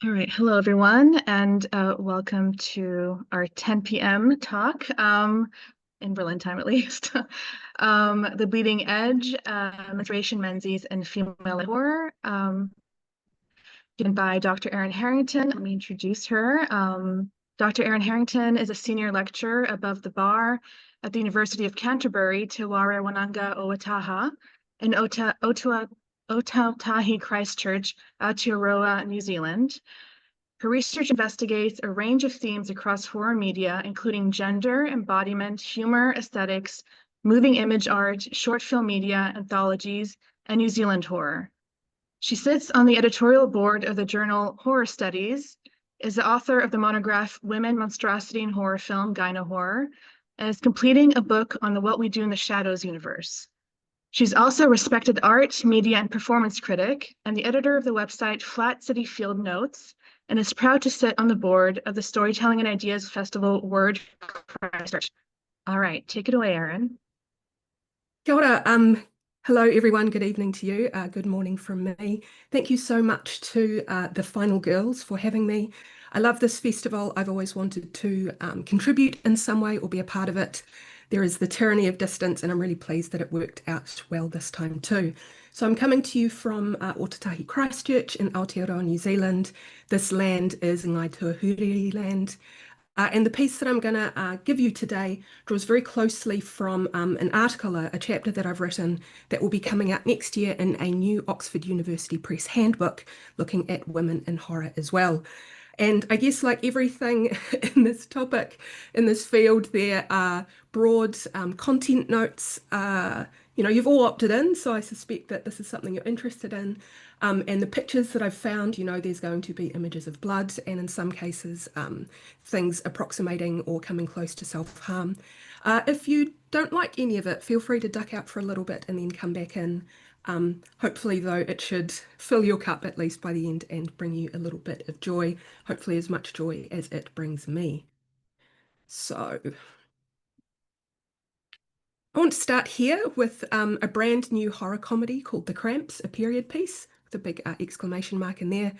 All right, hello everyone, and welcome to our 10 p.m. talk, in Berlin time at least. The Bleeding Edge, Menstruation, Menses, and Female Horror, given by Dr. Erin Harrington. Let me introduce her. Dr. Erin Harrington is a senior lecturer above the bar at the University of Canterbury, Te Ware Wānanga o Ōtaha, in Otautahi Christchurch, Aotearoa, New Zealand. Her research investigates a range of themes across horror media, including gender, embodiment, humor, aesthetics, moving image art, short film media, anthologies, and New Zealand horror. She sits on the editorial board of the journal Horror Studies, is the author of the monograph Women, Monstrosity, and Horror Film, Gyno Horror, and is completing a book on the What We Do in the Shadows universe. She's also a respected art, media, and performance critic, and the editor of the website Flat City Field Notes, and is proud to sit on the board of the Storytelling and Ideas Festival Word Christchurch. All right, take it away, Erin. Kia ora. Hello, everyone. Good evening to you. Good morning from me. Thank you so much to the Final Girls for having me. I love this festival. I've always wanted to contribute in some way or be a part of it. There is the tyranny of distance, and I'm really pleased that it worked out well this time too. So I'm coming to you from Ōtautahi Christchurch in Aotearoa, New Zealand. This land is Ngai Tuahuriri land. And the piece that I'm going to give you today draws very closely from an article, a chapter that I've written that will be coming out next year in a new Oxford University Press handbook looking at women in horror as well. And I guess like everything in this topic, in this field, there are broad content notes. You've all opted in, so I suspect that this is something you're interested in. And the pictures that I've found, there's going to be images of blood and in some cases things approximating or coming close to self-harm. If you don't like any of it, feel free to duck out for a little bit and then come back in. Hopefully, though, it should fill your cup at least by the end and bring you a little bit of joy, hopefully as much joy as it brings me. So I want to start here with a brand new horror comedy called The Cramps, a period piece with a big exclamation mark in there.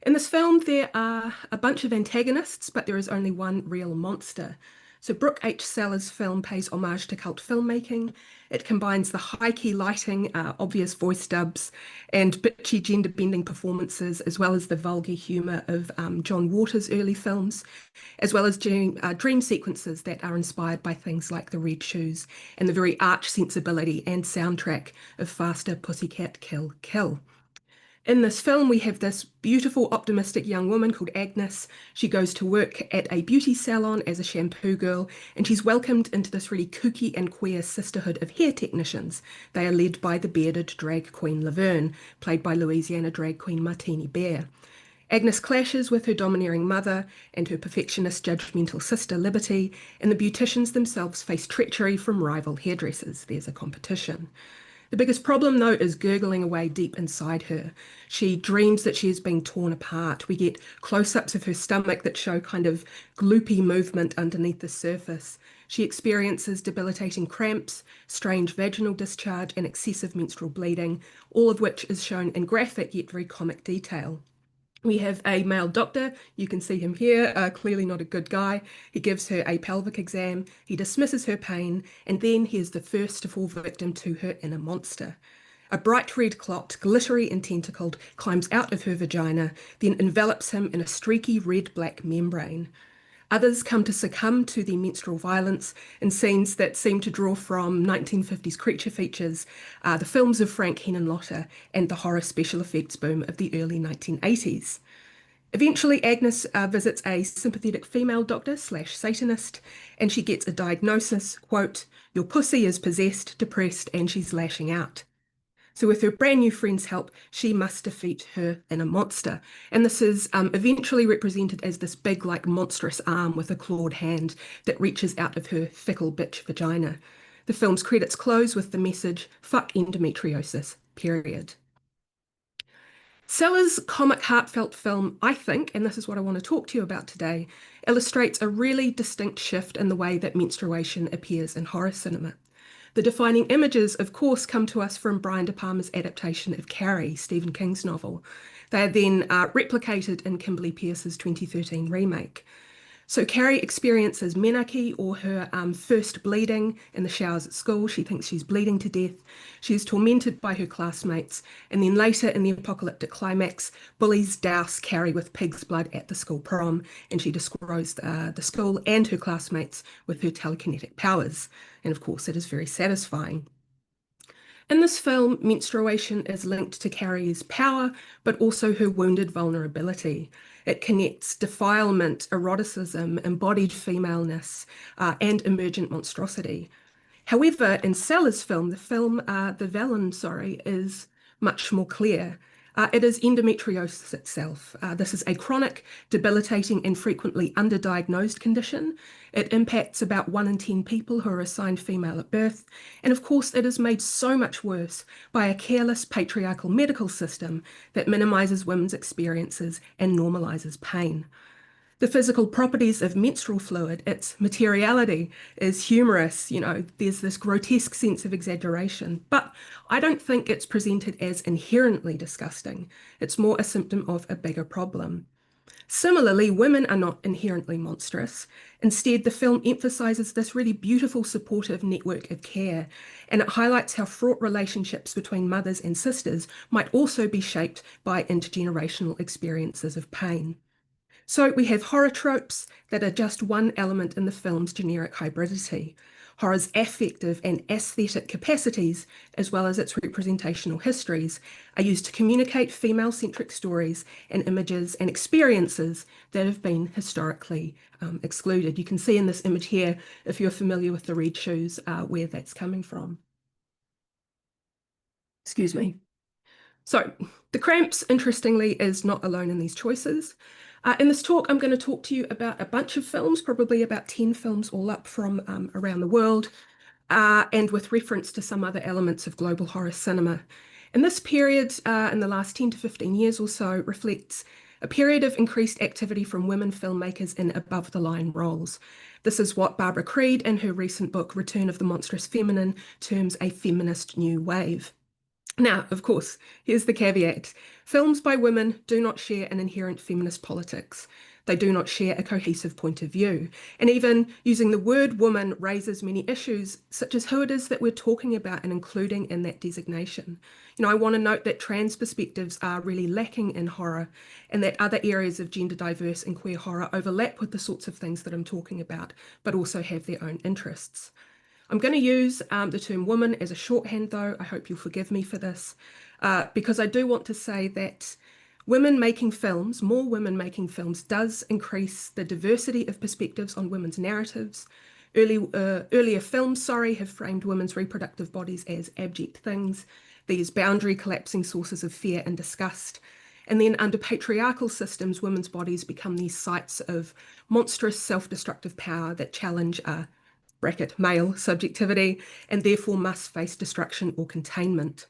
In this film, there are a bunch of antagonists, but there is only one real monster. So Brooke H. Sellers' film pays homage to cult filmmaking. It combines the high-key lighting, obvious voice dubs, and bitchy gender-bending performances, as well as the vulgar humour of John Waters' early films, as well as dream sequences that are inspired by things like The Red Shoes and the very arch sensibility and soundtrack of Faster Pussycat Kill Kill. In this film, we have this beautiful, optimistic young woman called Agnes. She goes to work at a beauty salon as a shampoo girl, and she's welcomed into this really kooky and queer sisterhood of hair technicians. They are led by the bearded drag queen Laverne, played by Louisiana drag queen Martini Bear. Agnes clashes with her domineering mother and her perfectionist, judgmental sister Liberty, and the beauticians themselves face treachery from rival hairdressers. There's a competition. The biggest problem, though, is gurgling away deep inside her. She dreams that she is being torn apart. We get close-ups of her stomach that show kind of gloopy movement underneath the surface. She experiences debilitating cramps, strange vaginal discharge, and excessive menstrual bleeding, all of which is shown in graphic yet very comic detail. We have a male doctor, you can see him here, clearly not a good guy. He gives her a pelvic exam, he dismisses her pain, and then he is the first to fall victim to her inner monster. A bright red clot, glittery and tentacled, climbs out of her vagina, then envelops him in a streaky red-black membrane. Others come to succumb to the menstrual violence in scenes that seem to draw from 1950s creature features, the films of Frank Henenlotter, and the horror special effects boom of the early 1980s. Eventually, Agnes visits a sympathetic female doctor slash Satanist, and she gets a diagnosis, quote, "Your pussy is possessed, depressed, and she's lashing out." So with her brand new friend's help, she must defeat her inner monster. And this is eventually represented as this big, like, monstrous arm with a clawed hand that reaches out of her fickle bitch vagina. The film's credits close with the message, "Fuck endometriosis, period." Sellers' comic heartfelt film, I think, and this is what I want to talk to you about today, illustrates a really distinct shift in the way that menstruation appears in horror cinema. The defining images, of course, come to us from Brian De Palma's adaptation of Carrie, Stephen King's novel. They are then replicated in Kimberly Peirce's 2013 remake. So Carrie experiences menarche, or her first bleeding in the showers at school. She thinks she's bleeding to death. She is tormented by her classmates. And then later in the apocalyptic climax, bullies douse Carrie with pig's blood at the school prom. And she destroys the school and her classmates with her telekinetic powers. And of course, it is very satisfying. In this film, menstruation is linked to Carrie's power, but also her wounded vulnerability. It connects defilement, eroticism, embodied femaleness, and emergent monstrosity. However, in Sellers' film, the villain, is much more clear. It is endometriosis itself. This is a chronic, debilitating, and frequently underdiagnosed condition. It impacts about 1 in 10 people who are assigned female at birth. And of course, it is made so much worse by a careless patriarchal medical system that minimizes women's experiences and normalizes pain. The physical properties of menstrual fluid, its materiality, is humorous. There's this grotesque sense of exaggeration, but I don't think it's presented as inherently disgusting. It's more a symptom of a bigger problem. Similarly, women are not inherently monstrous. Instead, the film emphasizes this really beautiful supportive network of care, and it highlights how fraught relationships between mothers and sisters might also be shaped by intergenerational experiences of pain. So we have horror tropes that are just one element in the film's generic hybridity. Horror's affective and aesthetic capacities, as well as its representational histories, are used to communicate female-centric stories and images and experiences that have been historically excluded. You can see in this image here, if you're familiar with the red shoes, where that's coming from. Excuse me. So the Cramps, interestingly, is not alone in these choices. In this talk, I'm going to talk to you about a bunch of films, probably about 10 films all up from around the world, and with reference to some other elements of global horror cinema. And this period, in the last 10 to 15 years or so, reflects a period of increased activity from women filmmakers in above-the-line roles. This is what Barbara Creed, in her recent book, Return of the Monstrous Feminine, terms a feminist new wave. Now, of course, here's the caveat. Films by women do not share an inherent feminist politics. They do not share a cohesive point of view. And even using the word woman raises many issues, such as who it is that we're talking about and including in that designation. I want to note that trans perspectives are really lacking in horror, and that other areas of gender diverse and queer horror overlap with the sorts of things that I'm talking about, but also have their own interests. I'm going to use the term woman as a shorthand, though. I hope you'll forgive me for this, because I do want to say that women making films, more women making films, does increase the diversity of perspectives on women's narratives. Earlier films, have framed women's reproductive bodies as abject things, these boundary collapsing sources of fear and disgust. And then under patriarchal systems, women's bodies become these sites of monstrous self-destructive power that challenge bracket male subjectivity, and therefore must face destruction or containment.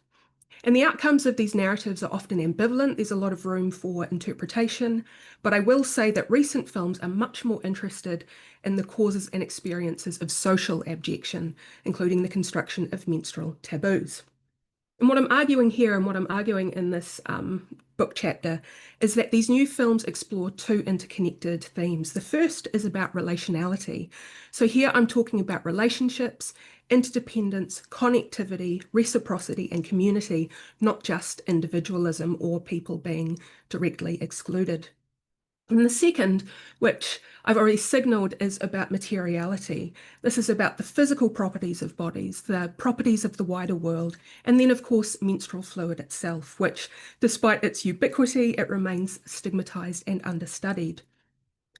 And the outcomes of these narratives are often ambivalent. There's a lot of room for interpretation, but I will say that recent films are much more interested in the causes and experiences of social abjection, including the construction of menstrual taboos. And what I'm arguing here, and what I'm arguing in this book chapter, is that these new films explore two interconnected themes. The first is about relationality. So here I'm talking about relationships, interdependence, connectivity, reciprocity, and community, not just individualism or people being directly excluded. And the second, which I've already signaled, is about materiality. This is about the physical properties of bodies, the properties of the wider world, and then, of course, menstrual fluid itself, which, despite its ubiquity, it remains stigmatized and understudied.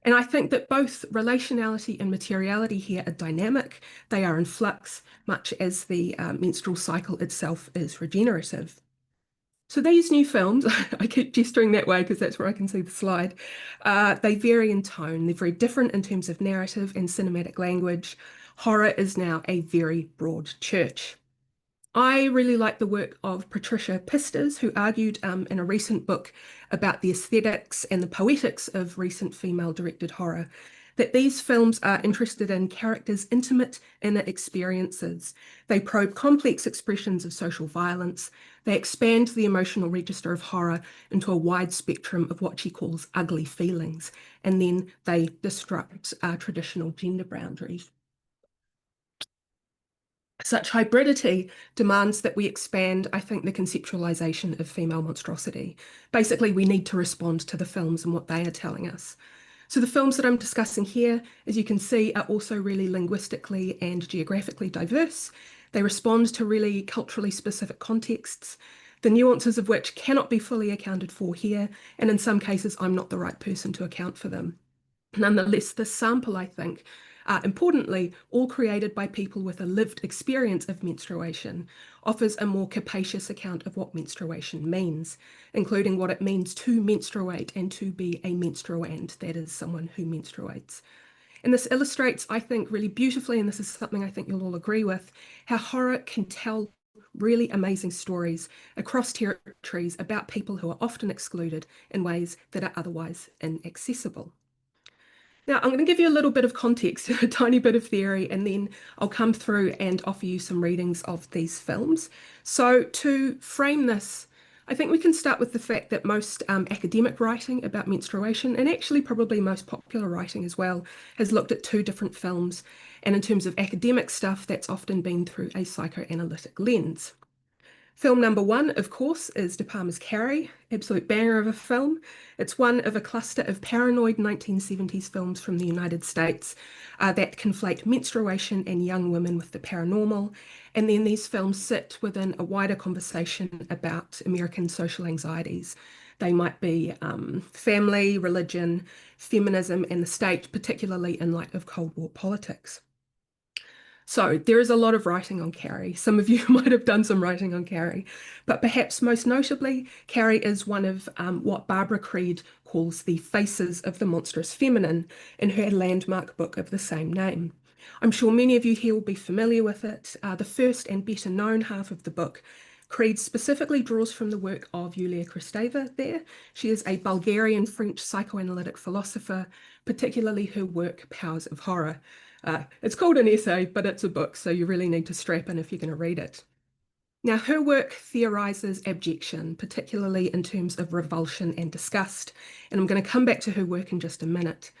And I think that both relationality and materiality here are dynamic. They are in flux, much as the menstrual cycle itself is regenerative. So these new films, I keep gesturing that way because that's where I can see the slide, they vary in tone. They're very different in terms of narrative and cinematic language. Horror is now a very broad church. I really like the work of Patricia Pistis, who argued in a recent book about the aesthetics and the poetics of recent female-directed horror, that these films are interested in characters' intimate inner experiences. They probe complex expressions of social violence. They expand the emotional register of horror into a wide spectrum of what she calls ugly feelings, and then they disrupt traditional gender boundaries. Such hybridity demands that we expand, I think, the conceptualization of female monstrosity. Basically, we need to respond to the films and what they are telling us. So the films that I'm discussing here, as you can see, are also really linguistically and geographically diverse. They respond to really culturally specific contexts, the nuances of which cannot be fully accounted for here, and in some cases, I'm not the right person to account for them. Nonetheless, this sample, I think, importantly, all created by people with a lived experience of menstruation, offers a more capacious account of what menstruation means, including what it means to menstruate and to be a menstruant, that is, someone who menstruates. And this illustrates, I think, really beautifully, and this is something I think you'll all agree with, how horror can tell really amazing stories across territories about people who are often excluded in ways that are otherwise inaccessible. Now, I'm going to give you a little bit of context, a tiny bit of theory, and then I'll come through and offer you some readings of these films. So to frame this, I think we can start with the fact that most academic writing about menstruation, and actually probably most popular writing as well, has looked at two different films. And in terms of academic stuff, that's often been through a psychoanalytic lens. Film number one, of course, is De Palma's Carrie, absolute banger of a film. It's one of a cluster of paranoid 1970s films from the United States that conflate menstruation and young women with the paranormal. And then these films sit within a wider conversation about American social anxieties. They might be family, religion, feminism, and the state, particularly in light of Cold War politics. So there is a lot of writing on Carrie. Some of you might have done some writing on Carrie, but perhaps most notably, Carrie is one of what Barbara Creed calls the faces of the monstrous feminine in her landmark book of the same name. I'm sure many of you here will be familiar with it. The first and better known half of the book, Creed specifically draws from the work of Yulia Kristeva there. She is a Bulgarian French psychoanalytic philosopher, particularly her work Powers of Horror. It's called an essay, but it's a book, so you really need to strap in if you're going to read it. Now, her work theorizes abjection, particularly in terms of revulsion and disgust, and I'm going to come back to her work in just a minute.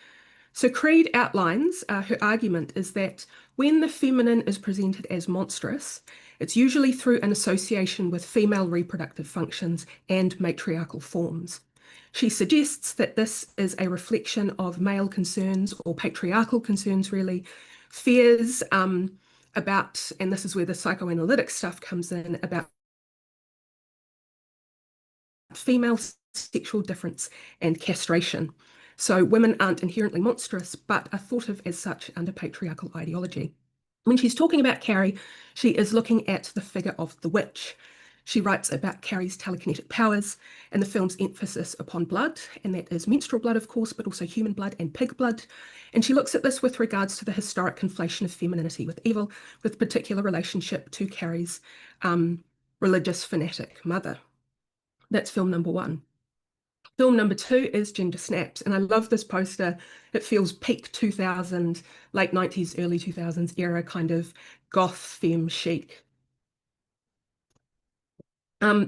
So Creed outlines her argument is that when the feminine is presented as monstrous, it's usually through an association with female reproductive functions and matriarchal forms. She suggests that this is a reflection of male concerns or patriarchal concerns, really, fears about, and this is where the psychoanalytic stuff comes in, about female sexual difference and castration. So women aren't inherently monstrous, but are thought of as such under patriarchal ideology. When she's talking about Carrie, she is looking at the figure of the witch. She writes about Carrie's telekinetic powers and the film's emphasis upon blood, and that is menstrual blood, of course, but also human blood and pig blood. And she looks at this with regards to the historic conflation of femininity with evil, with particular relationship to Carrie's religious fanatic mother. That's film number one. Film number two is Gender Snaps, and I love this poster. It feels peak 2000, late 90s, early 2000s era kind of goth femme chic.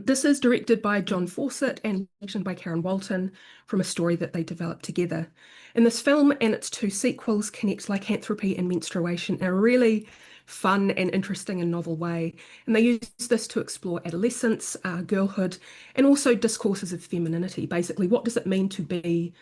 This is directed by John Fawcett and written by Karen Walton from a story that they developed together. And this film and its two sequels connect lycanthropy and menstruation in a really fun and interesting and novel way. And they use this to explore adolescence, girlhood, and also discourses of femininity. Basically, what does it mean to be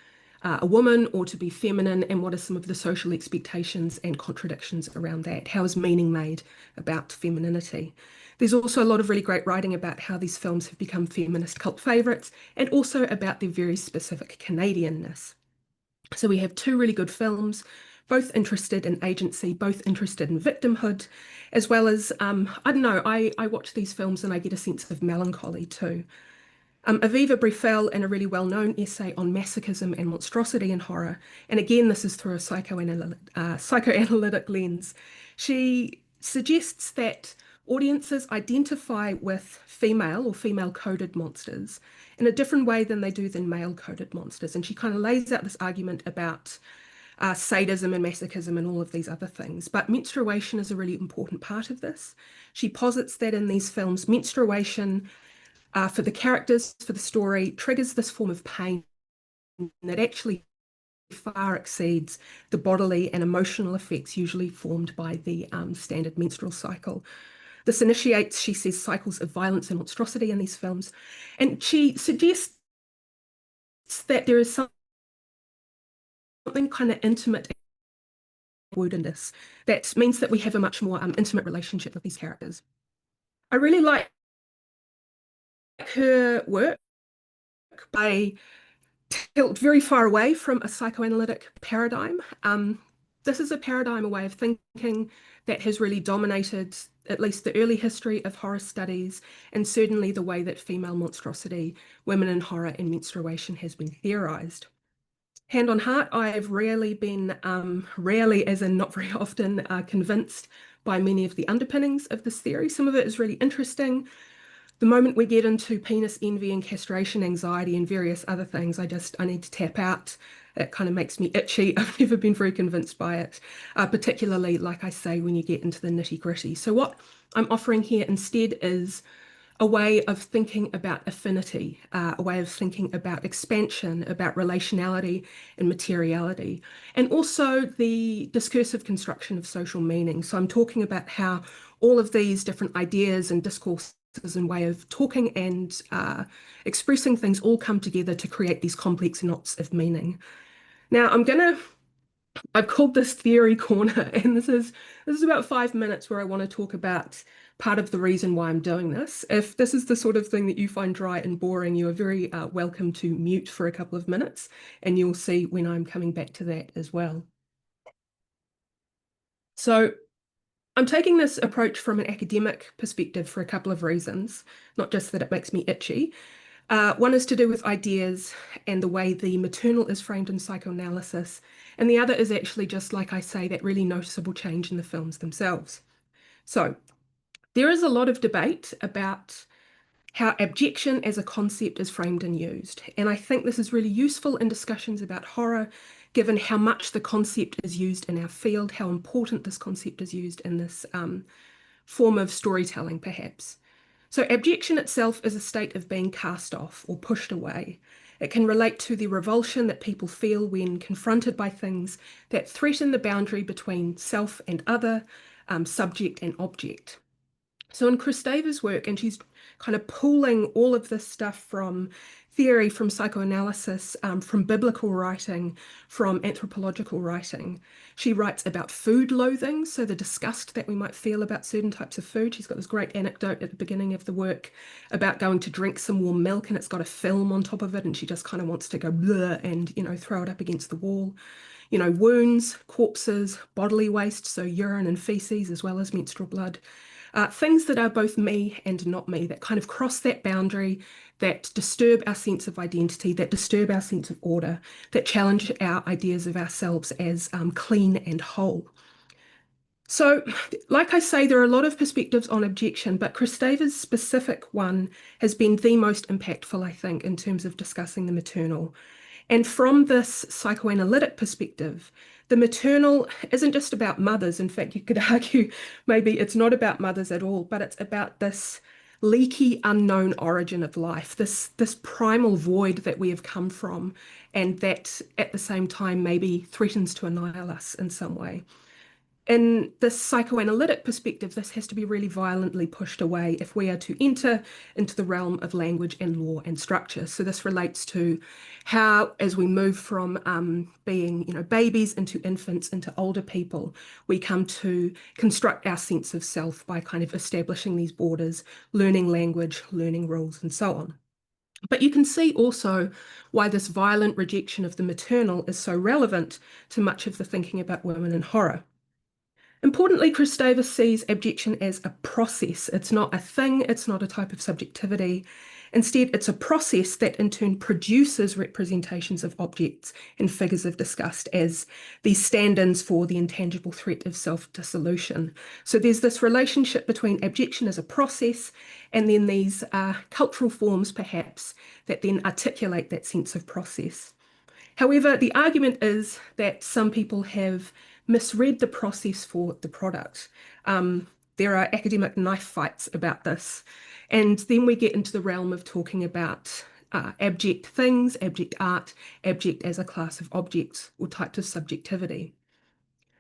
a woman or to be feminine, and what are some of the social expectations and contradictions around that? How is meaning made about femininity? There's also a lot of really great writing about how these films have become feminist cult favourites, and also about their very specific Canadianness. So we have two really good films, both interested in agency, both interested in victimhood, as well as, I don't know, I watch these films and I get a sense of melancholy too. Aviva Brifel, in a really well-known essay on masochism and monstrosity in horror, and again, this is through a psychoanalytic lens, she suggests that audiences identify with female or female-coded monsters in a different way than they do than male-coded monsters. And she kind of lays out this argument about sadism and masochism and all of these other things. But menstruation is a really important part of this. She posits that in these films, menstruation for the characters, for the story, triggers this form of pain that actually far exceeds the bodily and emotional effects usually formed by the standard menstrual cycle. This initiates, she says, cycles of violence and monstrosity in these films. And she suggests that there is something kind of intimate woundedness that means that we have a much more intimate relationship with these characters. I really like her work by tilt very far away from a psychoanalytic paradigm. This is a paradigm, a way of thinking that has really dominated at least the early history of horror studies, and certainly the way that female monstrosity, women in horror, and menstruation has been theorized. Hand on heart, I've rarely been, rarely as in not very often, convinced by many of the underpinnings of this theory. Some of it is really interesting. The moment we get into penis envy and castration anxiety and various other things, I need to tap out. It kind of makes me itchy. I've never been very convinced by it, particularly, like I say, when you get into the nitty-gritty. So what I'm offering here instead is a way of thinking about affinity, a way of thinking about expansion, about relationality and materiality, and also the discursive construction of social meaning. So I'm talking about how all of these different ideas and discourses and way of talking and expressing things all come together to create these complex knots of meaning. Now I've called this theory corner, and this is about 5 minutes where I want to talk about part of the reason why I'm doing this. If this is the sort of thing that you find dry and boring, you are very welcome to mute for a couple of minutes, and you'll see when I'm coming back to that as well. So I'm taking this approach from an academic perspective for a couple of reasons, not just that it makes me itchy. One is to do with ideas and the way the maternal is framed in psychoanalysis, and the other is actually just, like I say, that really noticeable change in the films themselves. So there is a lot of debate about how abjection as a concept is framed and used, and I think this is really useful in discussions about horror, given how much the concept is used in our field, how important this concept is used in this form of storytelling, perhaps. So abjection itself is a state of being cast off or pushed away. It can relate to the revulsion that people feel when confronted by things that threaten the boundary between self and other, subject and object. So in Kristeva's work, and she's kind of pulling all of this stuff from theory, from psychoanalysis, from biblical writing, from anthropological writing. She writes about food loathing, so the disgust that we might feel about certain types of food. She's got this great anecdote at the beginning of the work about going to drink some warm milk, and it's got a film on top of it, and she just kind of wants to go bleh and, throw it up against the wall. Wounds, corpses, bodily waste, so urine and feces, as well as menstrual blood. Things that are both me and not me, that kind of cross that boundary, that disturb our sense of identity, that disturb our sense of order, that challenge our ideas of ourselves as clean and whole. So, like I say, there are a lot of perspectives on abjection, but Kristeva's specific one has been the most impactful, I think, in terms of discussing the maternal. And from this psychoanalytic perspective, the maternal isn't just about mothers. In fact, you could argue maybe it's not about mothers at all, but it's about this leaky, unknown origin of life, this primal void that we have come from, and that at the same time maybe threatens to annihilate us in some way. In this psychoanalytic perspective, this has to be really violently pushed away if we are to enter into the realm of language and law and structure. So this relates to how, as we move from being, babies into infants, into older people, we come to construct our sense of self by kind of establishing these borders, learning language, learning rules, and so on. But you can see also why this violent rejection of the maternal is so relevant to much of the thinking about women in horror. Importantly, Kristeva sees abjection as a process. It's not a thing, it's not a type of subjectivity. Instead, it's a process that in turn produces representations of objects and figures of disgust as these stand-ins for the intangible threat of self-dissolution. So there's this relationship between abjection as a process and then these cultural forms, perhaps, that then articulate that sense of process. However, the argument is that some people have misread the process for the product. There are academic knife fights about this. And then we get into the realm of talking about abject things, abject art, abject as a class of objects or types of subjectivity.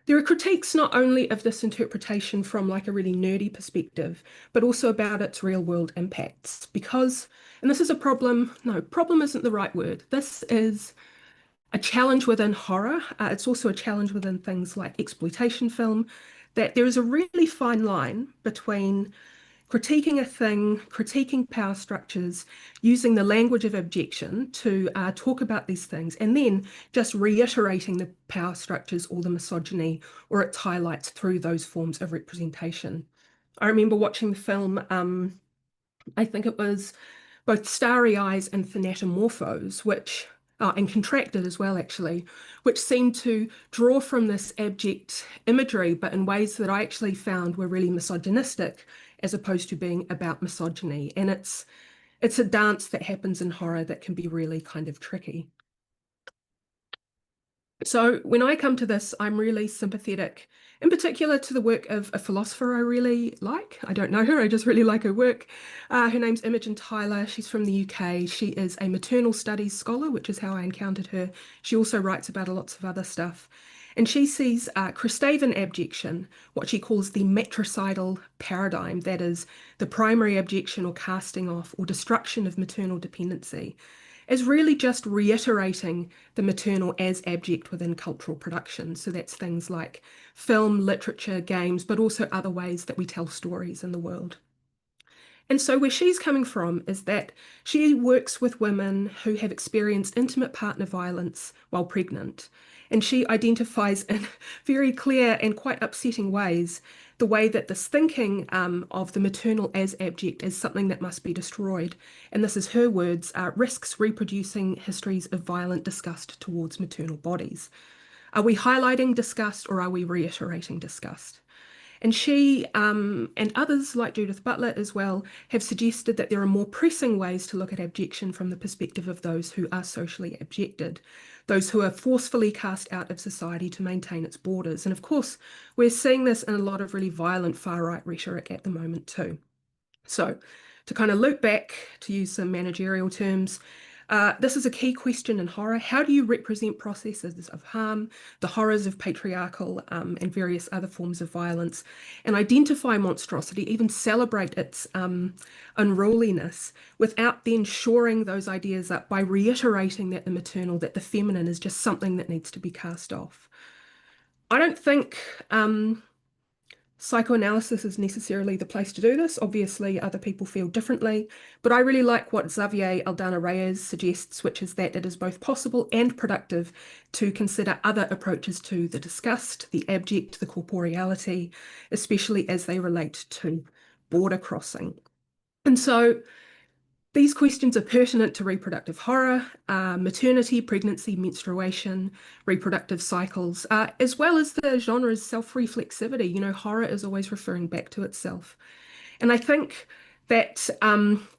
There are critiques not only of this interpretation from like a really nerdy perspective, but also about its real world impacts. Because, and this is a problem, no, problem isn't the right word. This is a challenge within horror. It's also a challenge within things like exploitation film, that there is a really fine line between critiquing a thing, critiquing power structures, using the language of objection to talk about these things, and then just reiterating the power structures or the misogyny or its highlights through those forms of representation. I remember watching the film, I think it was both Starry Eyes and Thanatomorphose, which and Contracted as well, actually, which seemed to draw from this abject imagery, but in ways that I actually found were really misogynistic, as opposed to being about misogyny. And it's a dance that happens in horror that can be really kind of tricky. So when I come to this, I'm really sympathetic, in particular to the work of a philosopher I really like. I don't know her, I just really like her work. Her name's Imogen Tyler. She's from the UK. She is a maternal studies scholar, which is how I encountered her. She also writes about lots of other stuff. And she sees Christavan abjection, what she calls the matricidal paradigm, that is the primary abjection or casting off or destruction of maternal dependency, is really just reiterating the maternal as abject within cultural production. So that's things like film, literature, games, but also other ways that we tell stories in the world. And so where she's coming from is that she works with women who have experienced intimate partner violence while pregnant. And she identifies in very clear and quite upsetting ways the way that this thinking of the maternal as abject is something that must be destroyed. And this is her words, risks reproducing histories of violent disgust towards maternal bodies. Are we highlighting disgust or are we reiterating disgust? And she and others like Judith Butler as well have suggested that there are more pressing ways to look at abjection from the perspective of those who are socially abjected, those who are forcefully cast out of society to maintain its borders. And of course, we're seeing this in a lot of really violent far-right rhetoric at the moment too. So to kind of loop back, to use some managerial terms, this is a key question in horror. How do you represent processes of harm, the horrors of patriarchal and various other forms of violence, and identify monstrosity, even celebrate its unruliness, without then shoring those ideas up by reiterating that the maternal, that the feminine is just something that needs to be cast off? I don't think psychoanalysis is necessarily the place to do this. Obviously, other people feel differently, but I really like what Xavier Aldana Reyes suggests, which is that it is both possible and productive to consider other approaches to the disgust, the abject, the corporeality, especially as they relate to border crossing. And so these questions are pertinent to reproductive horror, maternity, pregnancy, menstruation, reproductive cycles, as well as the genre's self-reflexivity. You know, horror is always referring back to itself. And I think that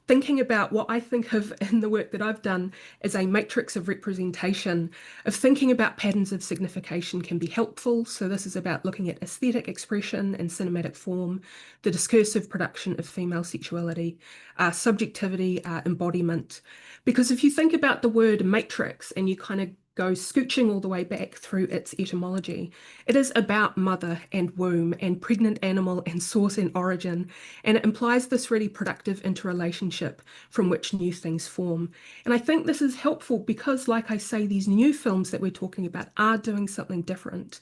thinking about what I think of in the work that I've done as a matrix of representation, of thinking about patterns of signification can be helpful. So this is about looking at aesthetic expression and cinematic form, the discursive production of female sexuality, subjectivity, embodiment. Because if you think about the word matrix and you kind of go scooching all the way back through its etymology, it is about mother and womb and pregnant animal and source and origin, and it implies this really productive interrelationship from which new things form. And I think this is helpful because, like I say, these new films that we're talking about are doing something different.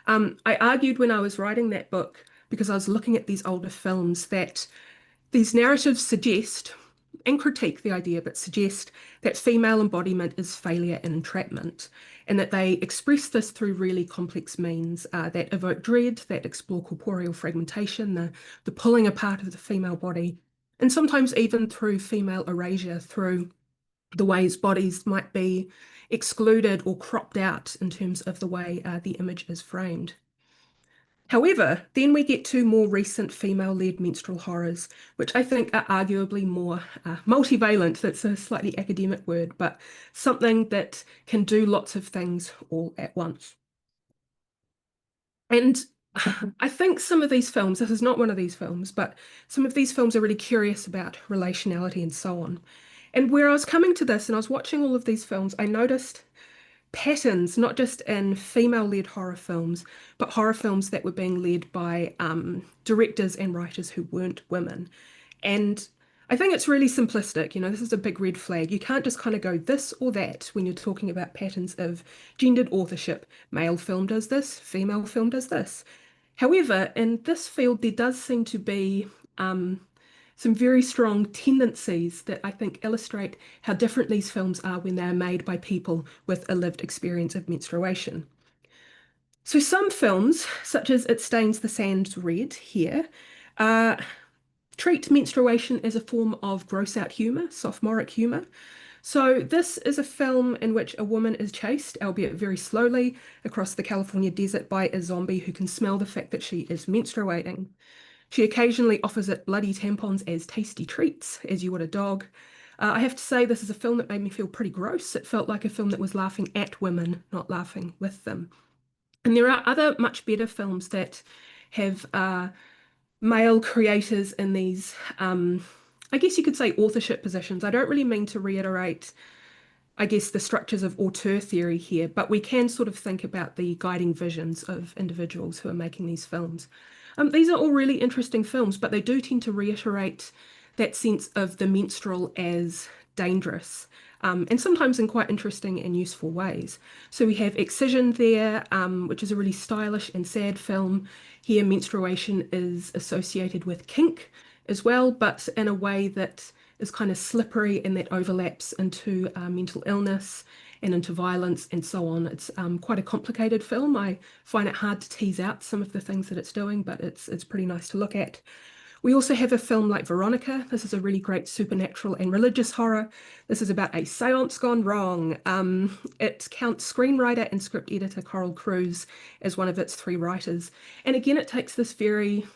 I argued when I was writing that book, because I was looking at these older films, that these narratives suggest and critique the idea, but suggest that female embodiment is failure and entrapment, and that they express this through really complex means that evoke dread, that explore corporeal fragmentation, the pulling apart of the female body, and sometimes even through female erasure, through the ways bodies might be excluded or cropped out in terms of the way the image is framed. However, then we get to more recent female-led menstrual horrors, which I think are arguably more multivalent. That's a slightly academic word, but something that can do lots of things all at once. And I think some of these films, this is not one of these films, but some of these films are really curious about relationality and so on. And where I was coming to this and I was watching all of these films, I noticed patterns, not just in female-led horror films, but horror films that were being led by directors and writers who weren't women. And I think it's really simplistic. This is a big red flag. You can't just kind of go this or that when you're talking about patterns of gendered authorship. Male film does this, female film does this. However, in this field, there does seem to be um, some very strong tendencies that I think illustrate how different these films are when they're made by people with a lived experience of menstruation. So some films, such as It Stains the Sands Red here, uh, treat menstruation as a form of gross out humor, sophomoric humor. So this is a film in which a woman is chased, albeit very slowly, across the California desert by a zombie who can smell the fact that she is menstruating. She occasionally offers it bloody tampons as tasty treats, as you would a dog. I have to say, this is a film that made me feel pretty gross. It felt like a film that was laughing at women, not laughing with them. And there are other much better films that have male creators in these, I guess you could say, authorship positions. I don't really mean to reiterate, I guess, the structures of auteur theory here, but we can sort of think about the guiding visions of individuals who are making these films. These are all really interesting films, but they do tend to reiterate that sense of the menstrual as dangerous, and sometimes in quite interesting and useful ways. So we have Excision there, which is a really stylish and sad film. Here, menstruation is associated with kink as well, but in a way that is kind of slippery and that overlaps into mental illness and into violence and so on. It's quite a complicated film. I find it hard to tease out some of the things that it's doing, but it's pretty nice to look at. We also have a film like Veronica. This is a really great supernatural and religious horror. This is about a seance gone wrong. It counts screenwriter and script editor Coral Cruz as one of its three writers. And again, it takes this very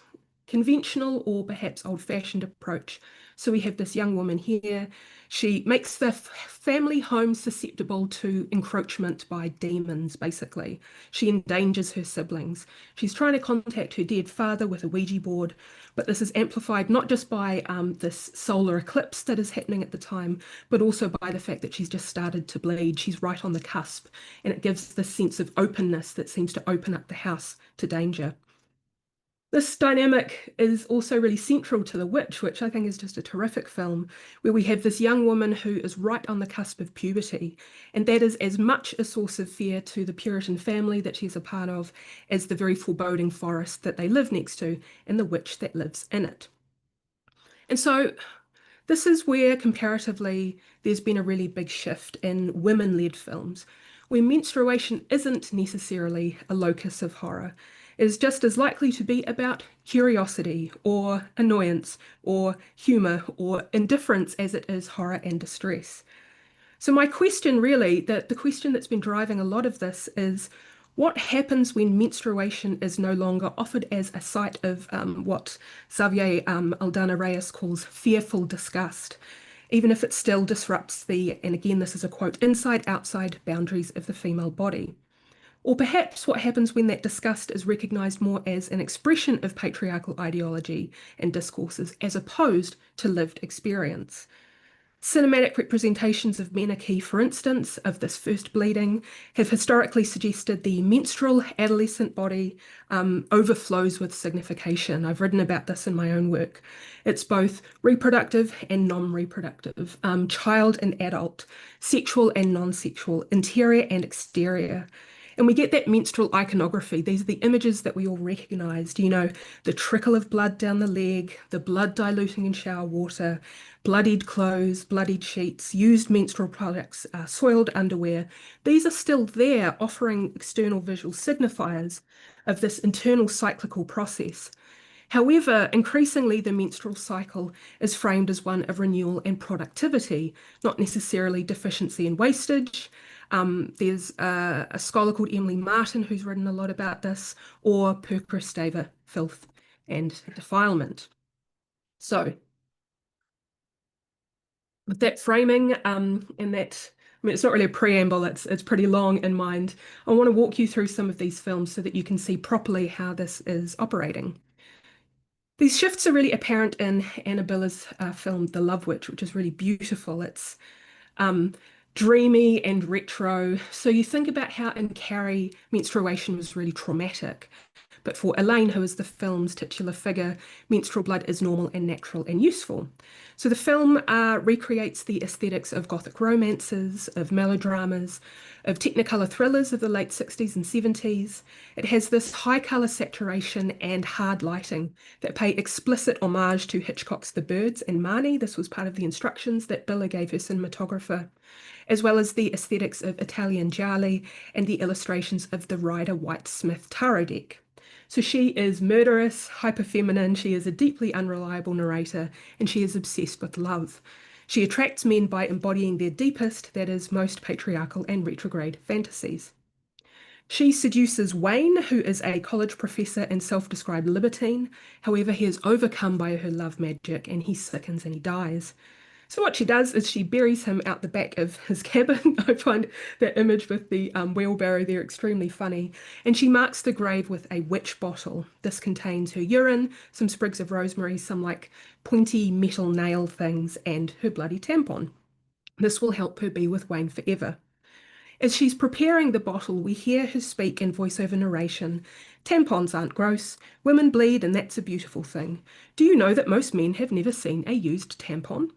conventional or perhaps old-fashioned approach. So we have this young woman here. She makes the family home susceptible to encroachment by demons, basically. She endangers her siblings. She's trying to contact her dead father with a Ouija board, but this is amplified not just by this solar eclipse that is happening at the time, but also by the fact that she's just started to bleed. She's right on the cusp, and it gives this sense of openness that seems to open up the house to danger. This dynamic is also really central to The Witch, which I think is just a terrific film, where we have this young woman who is right on the cusp of puberty, and that is as much a source of fear to the Puritan family that she's a part of as the very foreboding forest that they live next to and the witch that lives in it. And so this is where, comparatively, there's been a really big shift in women-led films, where menstruation isn't necessarily a locus of horror. It is just as likely to be about curiosity or annoyance or humour or indifference as it is horror and distress. So my question really, the question that's been driving a lot of this is, what happens when menstruation is no longer offered as a site of what Xavier Aldana Reyes calls fearful disgust, even if it still disrupts the, and again this is a quote, inside-outside boundaries of the female body? Or perhaps what happens when that disgust is recognised more as an expression of patriarchal ideology and discourses as opposed to lived experience? Cinematic representations of menarche, for instance, of this first bleeding, have historically suggested the menstrual adolescent body overflows with signification. I've written about this in my own work. It's both reproductive and non-reproductive, child and adult, sexual and non-sexual, interior and exterior. And we get that menstrual iconography. These are the images that we all recognized, the trickle of blood down the leg, the blood diluting in shower water, bloodied clothes, bloodied sheets, used menstrual products, soiled underwear. These are still there, offering external visual signifiers of this internal cyclical process. However, increasingly the menstrual cycle is framed as one of renewal and productivity, not necessarily deficiency and wastage. There's a scholar called Emily Martin who's written a lot about this, or Per Christeva, filth and defilement. So with that framing and that, I mean, it's not really a preamble, it's pretty long in mind. I want to walk you through some of these films so that you can see properly how this is operating. These shifts are really apparent in Anna Biller's film The Love Witch, which is really beautiful. It's um, dreamy and retro. So you think about how in Carrie, menstruation was really traumatic. But for Elaine, who is the film's titular figure, menstrual blood is normal and natural and useful. So the film recreates the aesthetics of gothic romances, of melodramas, of technicolor thrillers of the late 60s and 70s. It has this high color saturation and hard lighting that pay explicit homage to Hitchcock's The Birds and Marnie. This was part of the instructions that Biller gave her cinematographer, as well as the aesthetics of Italian gialli and the illustrations of the Rider Waite Smith tarot deck. So she is murderous, hyper-feminine, she is a deeply unreliable narrator, and she is obsessed with love. She attracts men by embodying their deepest, that is, most patriarchal and retrograde fantasies. She seduces Wayne, who is a college professor and self-described libertine. However, he is overcome by her love magic and he sickens and he dies. So what she does is she buries him out the back of his cabin. I find that image with the wheelbarrow there extremely funny. And she marks the grave with a witch bottle. This contains her urine, some sprigs of rosemary, some like pointy metal nail things, and her bloody tampon. This will help her be with Wayne forever. As she's preparing the bottle, we hear her speak in voiceover narration. Tampons aren't gross. Women bleed, and that's a beautiful thing. Do you know that most men have never seen a used tampon?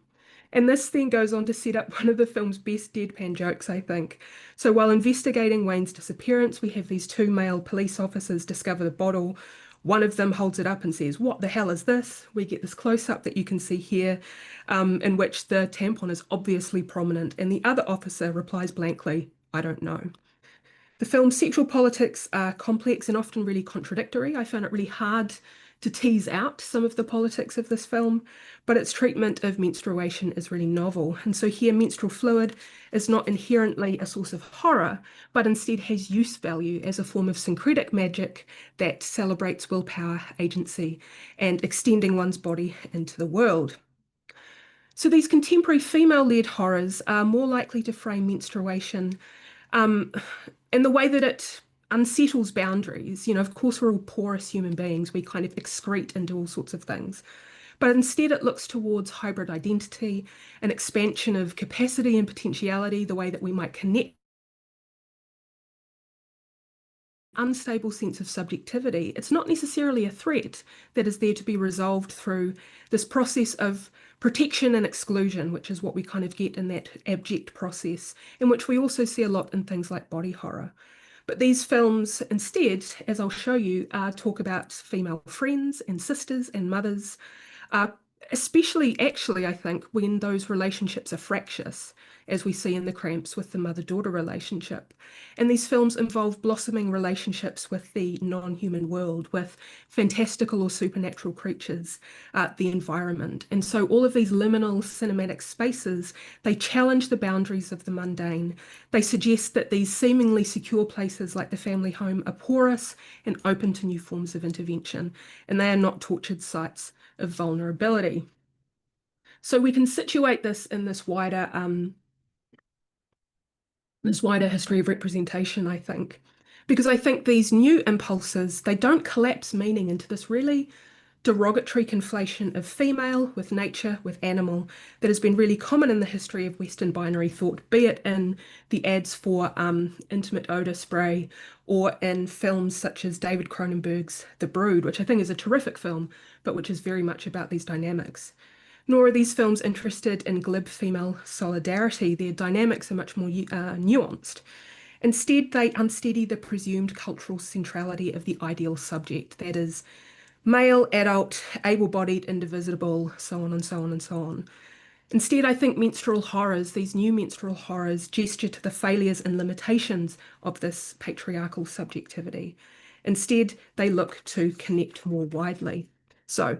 And this then goes on to set up one of the film's best deadpan jokes, I think. So while investigating Wayne's disappearance, we have these two male police officers discover the bottle. One of them holds it up and says, "What the hell is this?" We get this close-up that you can see here, in which the tampon is obviously prominent, and the other officer replies blankly, "I don't know." The film's sexual politics are complex and often really contradictory. I found it really hard to tease out some of the politics of this film, but its treatment of menstruation is really novel. And so here, menstrual fluid is not inherently a source of horror, but instead has use value as a form of syncretic magic that celebrates willpower, agency, and extending one's body into the world. So these contemporary female-led horrors are more likely to frame menstruation um, in the way that it unsettles boundaries. You know, of course, we're all porous human beings. We kind of excrete into all sorts of things. But instead, it looks towards hybrid identity, an expansion of capacity and potentiality, the way that we might connect. Unstable sense of subjectivity. It's not necessarily a threat that is there to be resolved through this process of protection and exclusion, which is what we kind of get in that abject process, in which we also see a lot in things like body horror. But these films instead, as I'll show you, talk about female friends and sisters and mothers, uh, especially actually, I think, when those relationships are fractious, as we see in The Cramps with the mother-daughter relationship. And these films involve blossoming relationships with the non-human world, with fantastical or supernatural creatures, the environment. And so all of these liminal cinematic spaces, they challenge the boundaries of the mundane. They suggest that these seemingly secure places like the family home are porous and open to new forms of intervention, and they are not tortured sites of vulnerability. So we can situate this in this wider history of representation, I think, because I think these new impulses, they don't collapse meaning into this really derogatory conflation of female with nature, with animal, that has been really common in the history of Western binary thought, be it in the ads for intimate odor spray or in films such as David Cronenberg's The Brood, which I think is a terrific film, but which is very much about these dynamics. Nor are these films interested in glib female solidarity. Their dynamics are much more nuanced. Instead, they unsteady the presumed cultural centrality of the ideal subject, that is, male, adult, able-bodied, indivisible, so on and so on and so on. Instead, I think menstrual horrors, these new menstrual horrors, gesture to the failures and limitations of this patriarchal subjectivity. Instead, they look to connect more widely. So,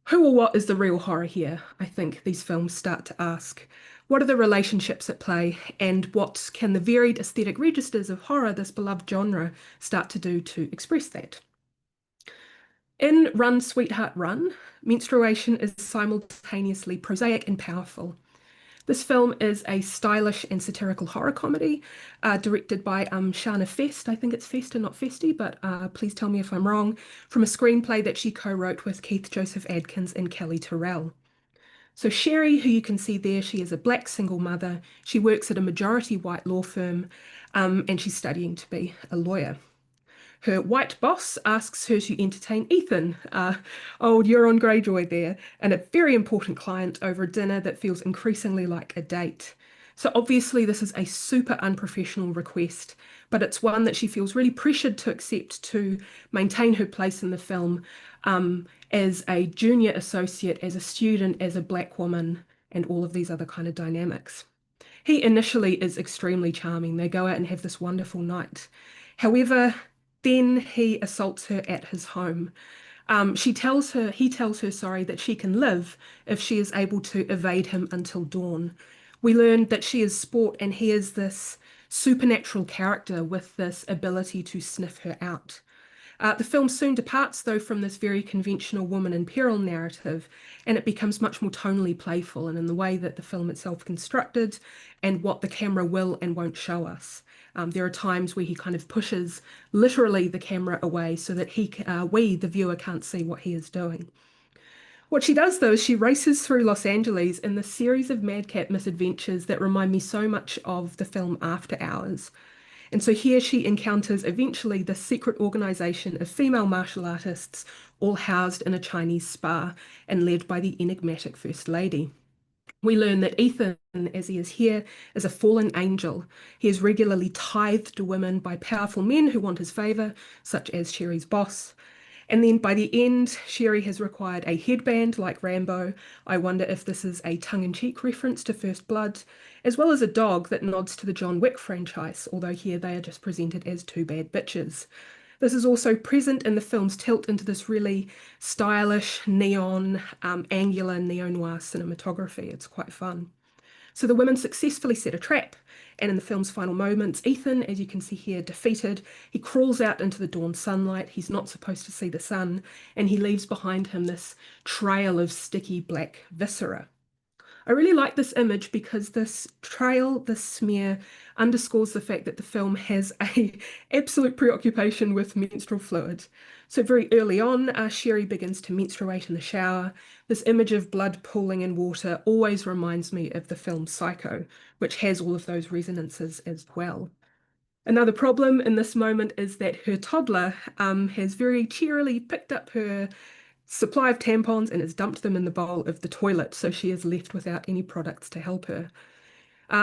who or what is the real horror here? I think these films start to ask. What are the relationships at play, and what can the varied aesthetic registers of horror, this beloved genre, start to do to express that? In Run, Sweetheart, Run, menstruation is simultaneously prosaic and powerful. This film is a stylish and satirical horror comedy directed by Shana Fest. I think it's Fest and not Festy, but please tell me if I'm wrong, from a screenplay that she co-wrote with Keith Joseph Adkins and Kelly Terrell. So Sherry, who you can see there, she is a black single mother. She works at a majority white law firm, and she's studying to be a lawyer. Her white boss asks her to entertain Ethan, old Euron Greyjoy there, and a very important client over a dinner that feels increasingly like a date. So obviously this is a super unprofessional request, but it's one that she feels really pressured to accept to maintain her place in the film as a junior associate, as a student, as a black woman, and all of these other kind of dynamics. He initially is extremely charming. They go out and have this wonderful night. However, then he assaults her at his home. He tells her, sorry, that she can live if she is able to evade him until dawn. We learn that she is sport and he is this supernatural character with this ability to sniff her out. The film soon departs, though, from this very conventional woman in peril narrative, and it becomes much more tonally playful and in the way that the film itself constructed and what the camera will and won't show us. There are times where he kind of pushes literally the camera away so that we, the viewer, can't see what he is doing. What she does, though, is she races through Los Angeles in this series of madcap misadventures that remind me so much of the film After Hours. And so here she encounters eventually the secret organization of female martial artists, all housed in a Chinese spa and led by the enigmatic First Lady. We learn that Ethan, as he is here, is a fallen angel. He is regularly tithed to women by powerful men who want his favor, such as Sherry's boss. And then by the end, Sherry has required a headband like Rambo. I wonder if this is a tongue-in-cheek reference to First Blood, as well as a dog that nods to the John Wick franchise, although here they are just presented as two bad bitches. This is also present in the film's tilt into this really stylish, neon, angular neo-noir cinematography. It's quite fun. So the women successfully set a trap, and in the film's final moments, Ethan, as you can see here, defeated, he crawls out into the dawn sunlight. He's not supposed to see the sun, and he leaves behind him this trail of sticky black viscera. I really like this image because this trail, this smear, underscores the fact that the film has a absolute preoccupation with menstrual fluid. So very early on, Sherry begins to menstruate in the shower. This image of blood pooling in water always reminds me of the film Psycho, which has all of those resonances as well. Another problem in this moment is that her toddler has very cheerily picked up her supply of tampons and has dumped them in the bowl of the toilet, so she is left without any products to help her.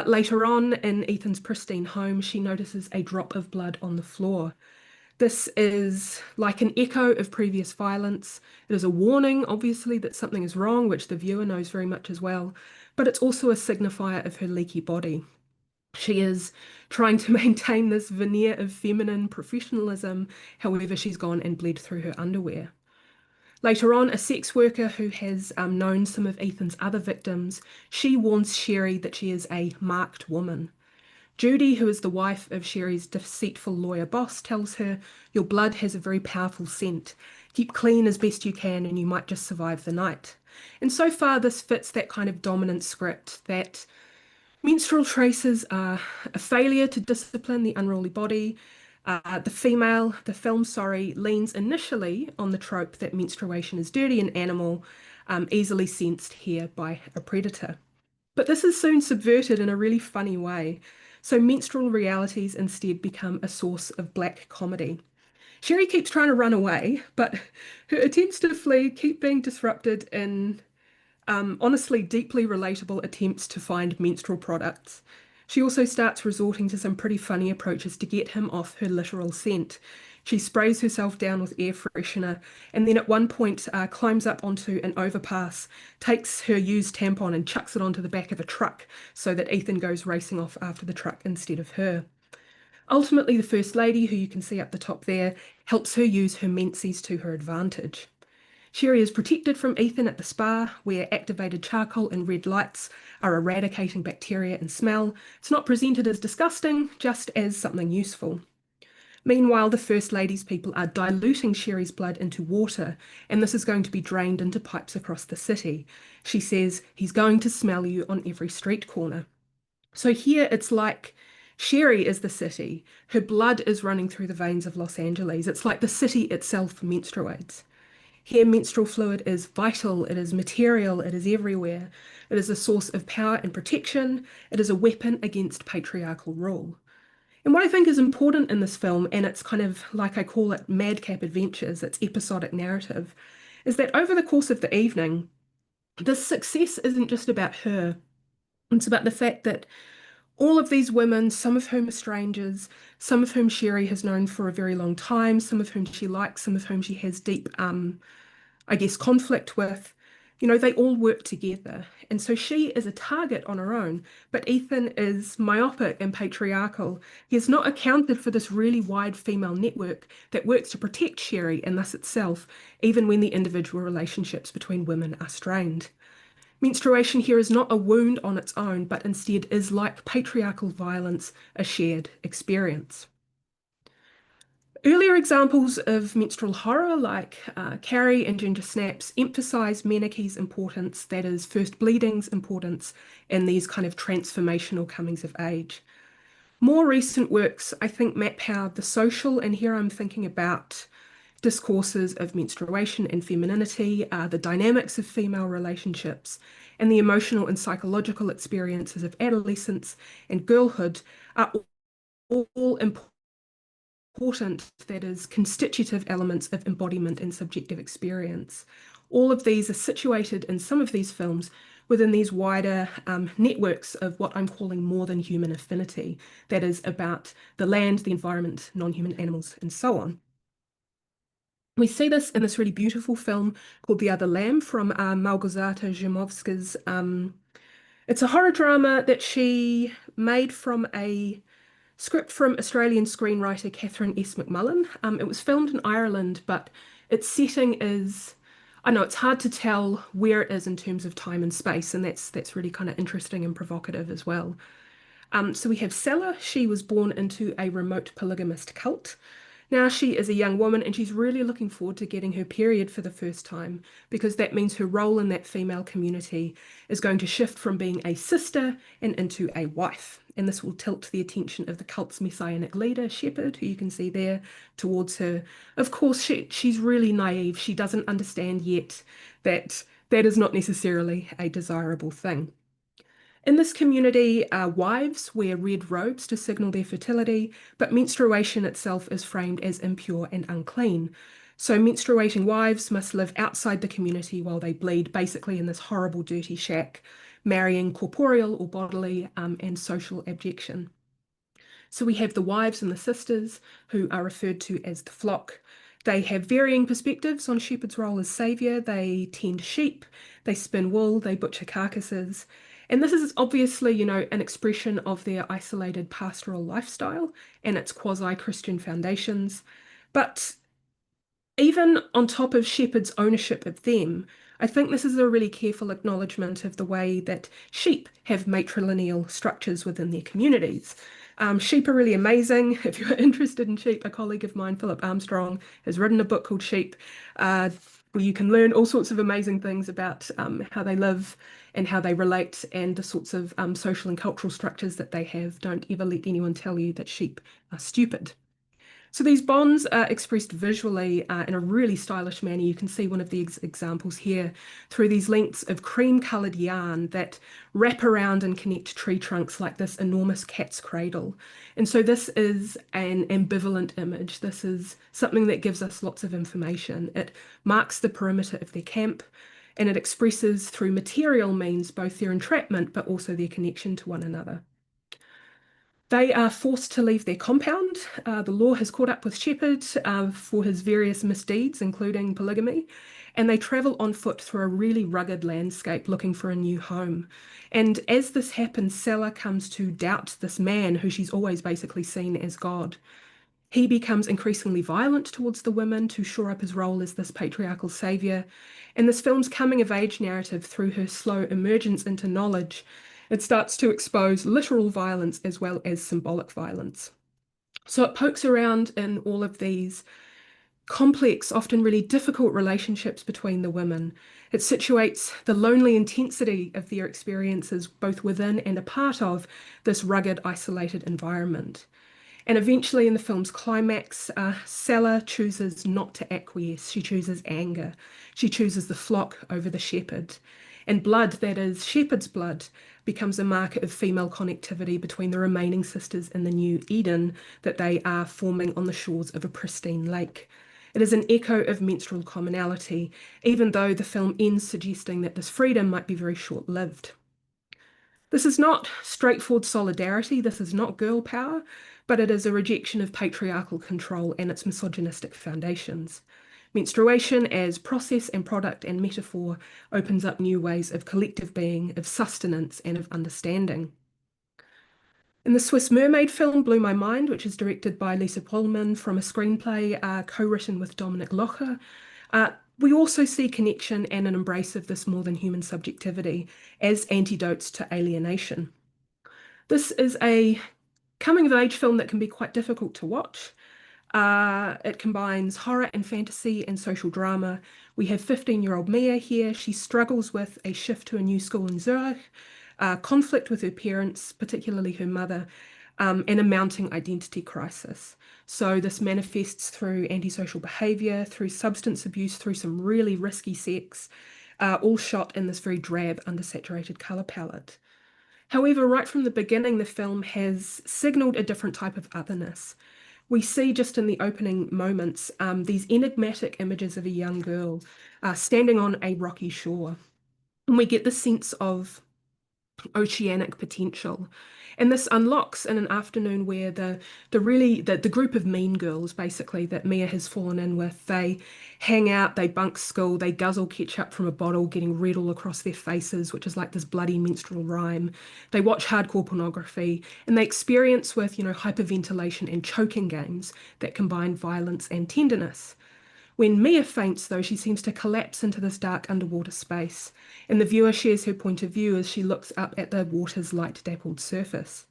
Later on, in Ethan's pristine home, she notices a drop of blood on the floor. This is like an echo of previous violence. It is a warning, obviously, that something is wrong, which the viewer knows very much as well, but it's also a signifier of her leaky body. She is trying to maintain this veneer of feminine professionalism, however, she's gone and bled through her underwear. Later on, a sex worker who has known some of Ethan's other victims, she warns Sherry that she is a marked woman. Judy, who is the wife of Sherry's deceitful lawyer boss, tells her, "Your blood has a very powerful scent. Keep clean as best you can and you might just survive the night." And so far, this fits that kind of dominant script that menstrual traces are a failure to discipline the unruly body. The film, sorry, leans initially on the trope that menstruation is dirty and animal, easily sensed here by a predator. But this is soon subverted in a really funny way. So menstrual realities instead become a source of black comedy. Sherry keeps trying to run away, but her attempts to flee keep being disrupted in honestly deeply relatable attempts to find menstrual products. She also starts resorting to some pretty funny approaches to get him off her literal scent. She sprays herself down with air freshener and then at one point climbs up onto an overpass, takes her used tampon and chucks it onto the back of a truck so that Ethan goes racing off after the truck instead of her. Ultimately, the First Lady, who you can see up the top there, helps her use her menses to her advantage. Sherry is protected from Ethan at the spa, where activated charcoal and red lights are eradicating bacteria and smell. It's not presented as disgusting, just as something useful. Meanwhile, the First Lady's people are diluting Sherry's blood into water, and this is going to be drained into pipes across the city. She says, he's going to smell you on every street corner. So here it's like Sherry is the city. Her blood is running through the veins of Los Angeles. It's like the city itself menstruates. Here, menstrual fluid is vital, it is material, it is everywhere. It is a source of power and protection. It is a weapon against patriarchal rule. And what I think is important in this film, and it's kind of like I call it madcap adventures, it's episodic narrative, is that over the course of the evening, this success isn't just about her. It's about the fact that all of these women, some of whom are strangers, some of whom Sherry has known for a very long time, some of whom she likes, some of whom she has deep I guess, conflict with, they all work together. And so she is a target on her own, but Ethan is myopic and patriarchal. He has not accounted for this really wide female network that works to protect Sherry and thus itself, even when the individual relationships between women are strained. Menstruation here is not a wound on its own, but instead is like patriarchal violence, a shared experience. Earlier examples of menstrual horror, like Carrie and Ginger Snaps, emphasize menarche's importance, that is, first bleeding's importance, in these kind of transformational comings of age. More recent works, I think, map how the social, and here I'm thinking about discourses of menstruation and femininity, the dynamics of female relationships, and the emotional and psychological experiences of adolescence and girlhood are all important, that is, constitutive elements of embodiment and subjective experience. All of these are situated in some of these films within these wider networks of what I'm calling more than human affinity, that is, about the land, the environment, non-human animals, and so on. We see this in this really beautiful film called The Other Lamb from Małgorzata Rzymowska's. It's a horror drama that she made from a script from Australian screenwriter Catherine S. McMullen. It was filmed in Ireland, but its setting is, I know it's hard to tell where it is in terms of time and space, and that's really kind of interesting and provocative as well. So we have Sella. She was born into a remote polygamist cult. Now she is a young woman and she's really looking forward to getting her period for the first time, because that means her role in that female community is going to shift from being a sister and into a wife. And this will tilt the attention of the cult's messianic leader, Shepherd, who you can see there, towards her. Of course, she's really naive. She doesn't understand yet that that is not necessarily a desirable thing. In this community, wives wear red robes to signal their fertility, but menstruation itself is framed as impure and unclean. So menstruating wives must live outside the community while they bleed, basically in this horrible, dirty shack, marrying corporeal or bodily and social abjection. So we have the wives and the sisters, who are referred to as the flock. They have varying perspectives on Shepherd's role as saviour. They tend sheep, they spin wool, they butcher carcasses. And this is obviously, an expression of their isolated pastoral lifestyle and its quasi-Christian foundations. But even on top of Shepherd's ownership of them, I think this is a really careful acknowledgement of the way that sheep have matrilineal structures within their communities. Sheep are really amazing. If you're interested in sheep, a colleague of mine, Philip Armstrong, has written a book called Sheep, where you can learn all sorts of amazing things about how they live and how they relate, and the sorts of social and cultural structures that they have. Don't ever let anyone tell you that sheep are stupid. So these bonds are expressed visually in a really stylish manner. You can see one of the examples here through these lengths of cream-coloured yarn that wrap around and connect tree trunks like this enormous cat's cradle. And so this is an ambivalent image. This is something that gives us lots of information. It marks the perimeter of their camp, and it expresses through material means both their entrapment but also their connection to one another. They are forced to leave their compound. The law has caught up with Shepherd for his various misdeeds, including polygamy, and they travel on foot through a really rugged landscape looking for a new home. And as this happens, Sella comes to doubt this man who she's always basically seen as God. He becomes increasingly violent towards the women to shore up his role as this patriarchal savior. And this film's coming of age narrative, through her slow emergence into knowledge, it starts to expose literal violence as well as symbolic violence. So it pokes around in all of these complex, often really difficult relationships between the women. It situates the lonely intensity of their experiences both within and a part of this rugged, isolated environment. And eventually, in the film's climax, Sella chooses not to acquiesce. She chooses anger. She chooses the flock over the shepherd. And blood, that is shepherd's blood, becomes a marker of female connectivity between the remaining sisters in the new Eden that they are forming on the shores of a pristine lake. It is an echo of menstrual commonality, even though the film ends suggesting that this freedom might be very short-lived. This is not straightforward solidarity, this is not girl power, but it is a rejection of patriarchal control and its misogynistic foundations. Menstruation as process and product and metaphor opens up new ways of collective being, of sustenance, and of understanding. And the Swiss Mermaid film blew my mind, which is directed by Lisa Pollmann from a screenplay co-written with Dominic Locher. We also see connection and an embrace of this more than human subjectivity as antidotes to alienation. This is a coming of age film that can be quite difficult to watch. It combines horror and fantasy and social drama. We have 15-year-old Mia here. She struggles with a shift to a new school in Zurich, conflict with her parents, particularly her mother, and a mounting identity crisis. So this manifests through antisocial behavior, through substance abuse, through some really risky sex, all shot in this very drab, undersaturated color palette. However, right from the beginning, the film has signaled a different type of otherness. We see just in the opening moments these enigmatic images of a young girl standing on a rocky shore. And we get the sense of oceanic potential. And this unlocks in an afternoon where the group of mean girls basically that Mia has fallen in with, they hang out, they bunk school, they guzzle ketchup from a bottle, getting red all across their faces, which is like this bloody menstrual rhyme. They watch hardcore pornography and they experience with, hyperventilation and choking games that combine violence and tenderness. When Mia faints, though, she seems to collapse into this dark underwater space, and the viewer shares her point of view as she looks up at the water's light-dappled surface.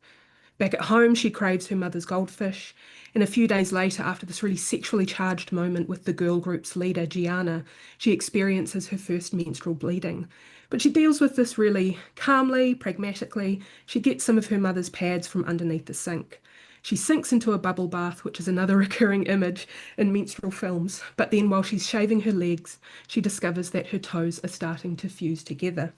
Back at home, she craves her mother's goldfish, and a few days later, after this really sexually charged moment with the girl group's leader, Gianna, she experiences her first menstrual bleeding. But she deals with this really calmly, pragmatically. She gets some of her mother's pads from underneath the sink. She sinks into a bubble bath, which is another recurring image in menstrual films. But then while she's shaving her legs, she discovers that her toes are starting to fuse together.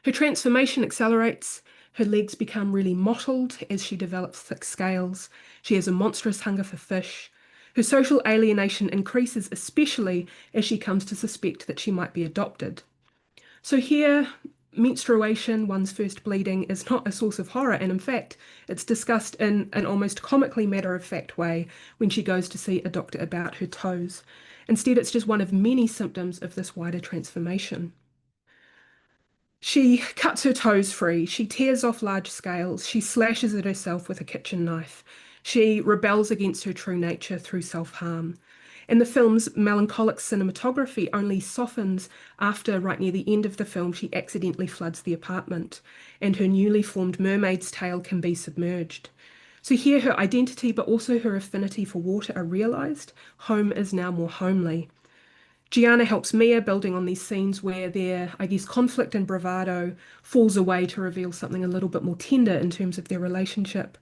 Her transformation accelerates. Her legs become really mottled as she develops thick scales. She has a monstrous hunger for fish. Her social alienation increases, especially as she comes to suspect that she might be adopted. So here, menstruation, one's first bleeding, is not a source of horror, and in fact, it's discussed in an almost comically matter-of-fact way when she goes to see a doctor about her toes. Instead, it's just one of many symptoms of this wider transformation. She cuts her toes free, she tears off large scales, she slashes at herself with a kitchen knife. She rebels against her true nature through self-harm. And the film's melancholic cinematography only softens after, right near the end of the film, she accidentally floods the apartment, and her newly formed mermaid's tail can be submerged. So here her identity, but also her affinity for water are realised. Home is now more homely. Gianna helps Mia, building on these scenes where their, conflict and bravado falls away to reveal something a little bit more tender in terms of their relationship.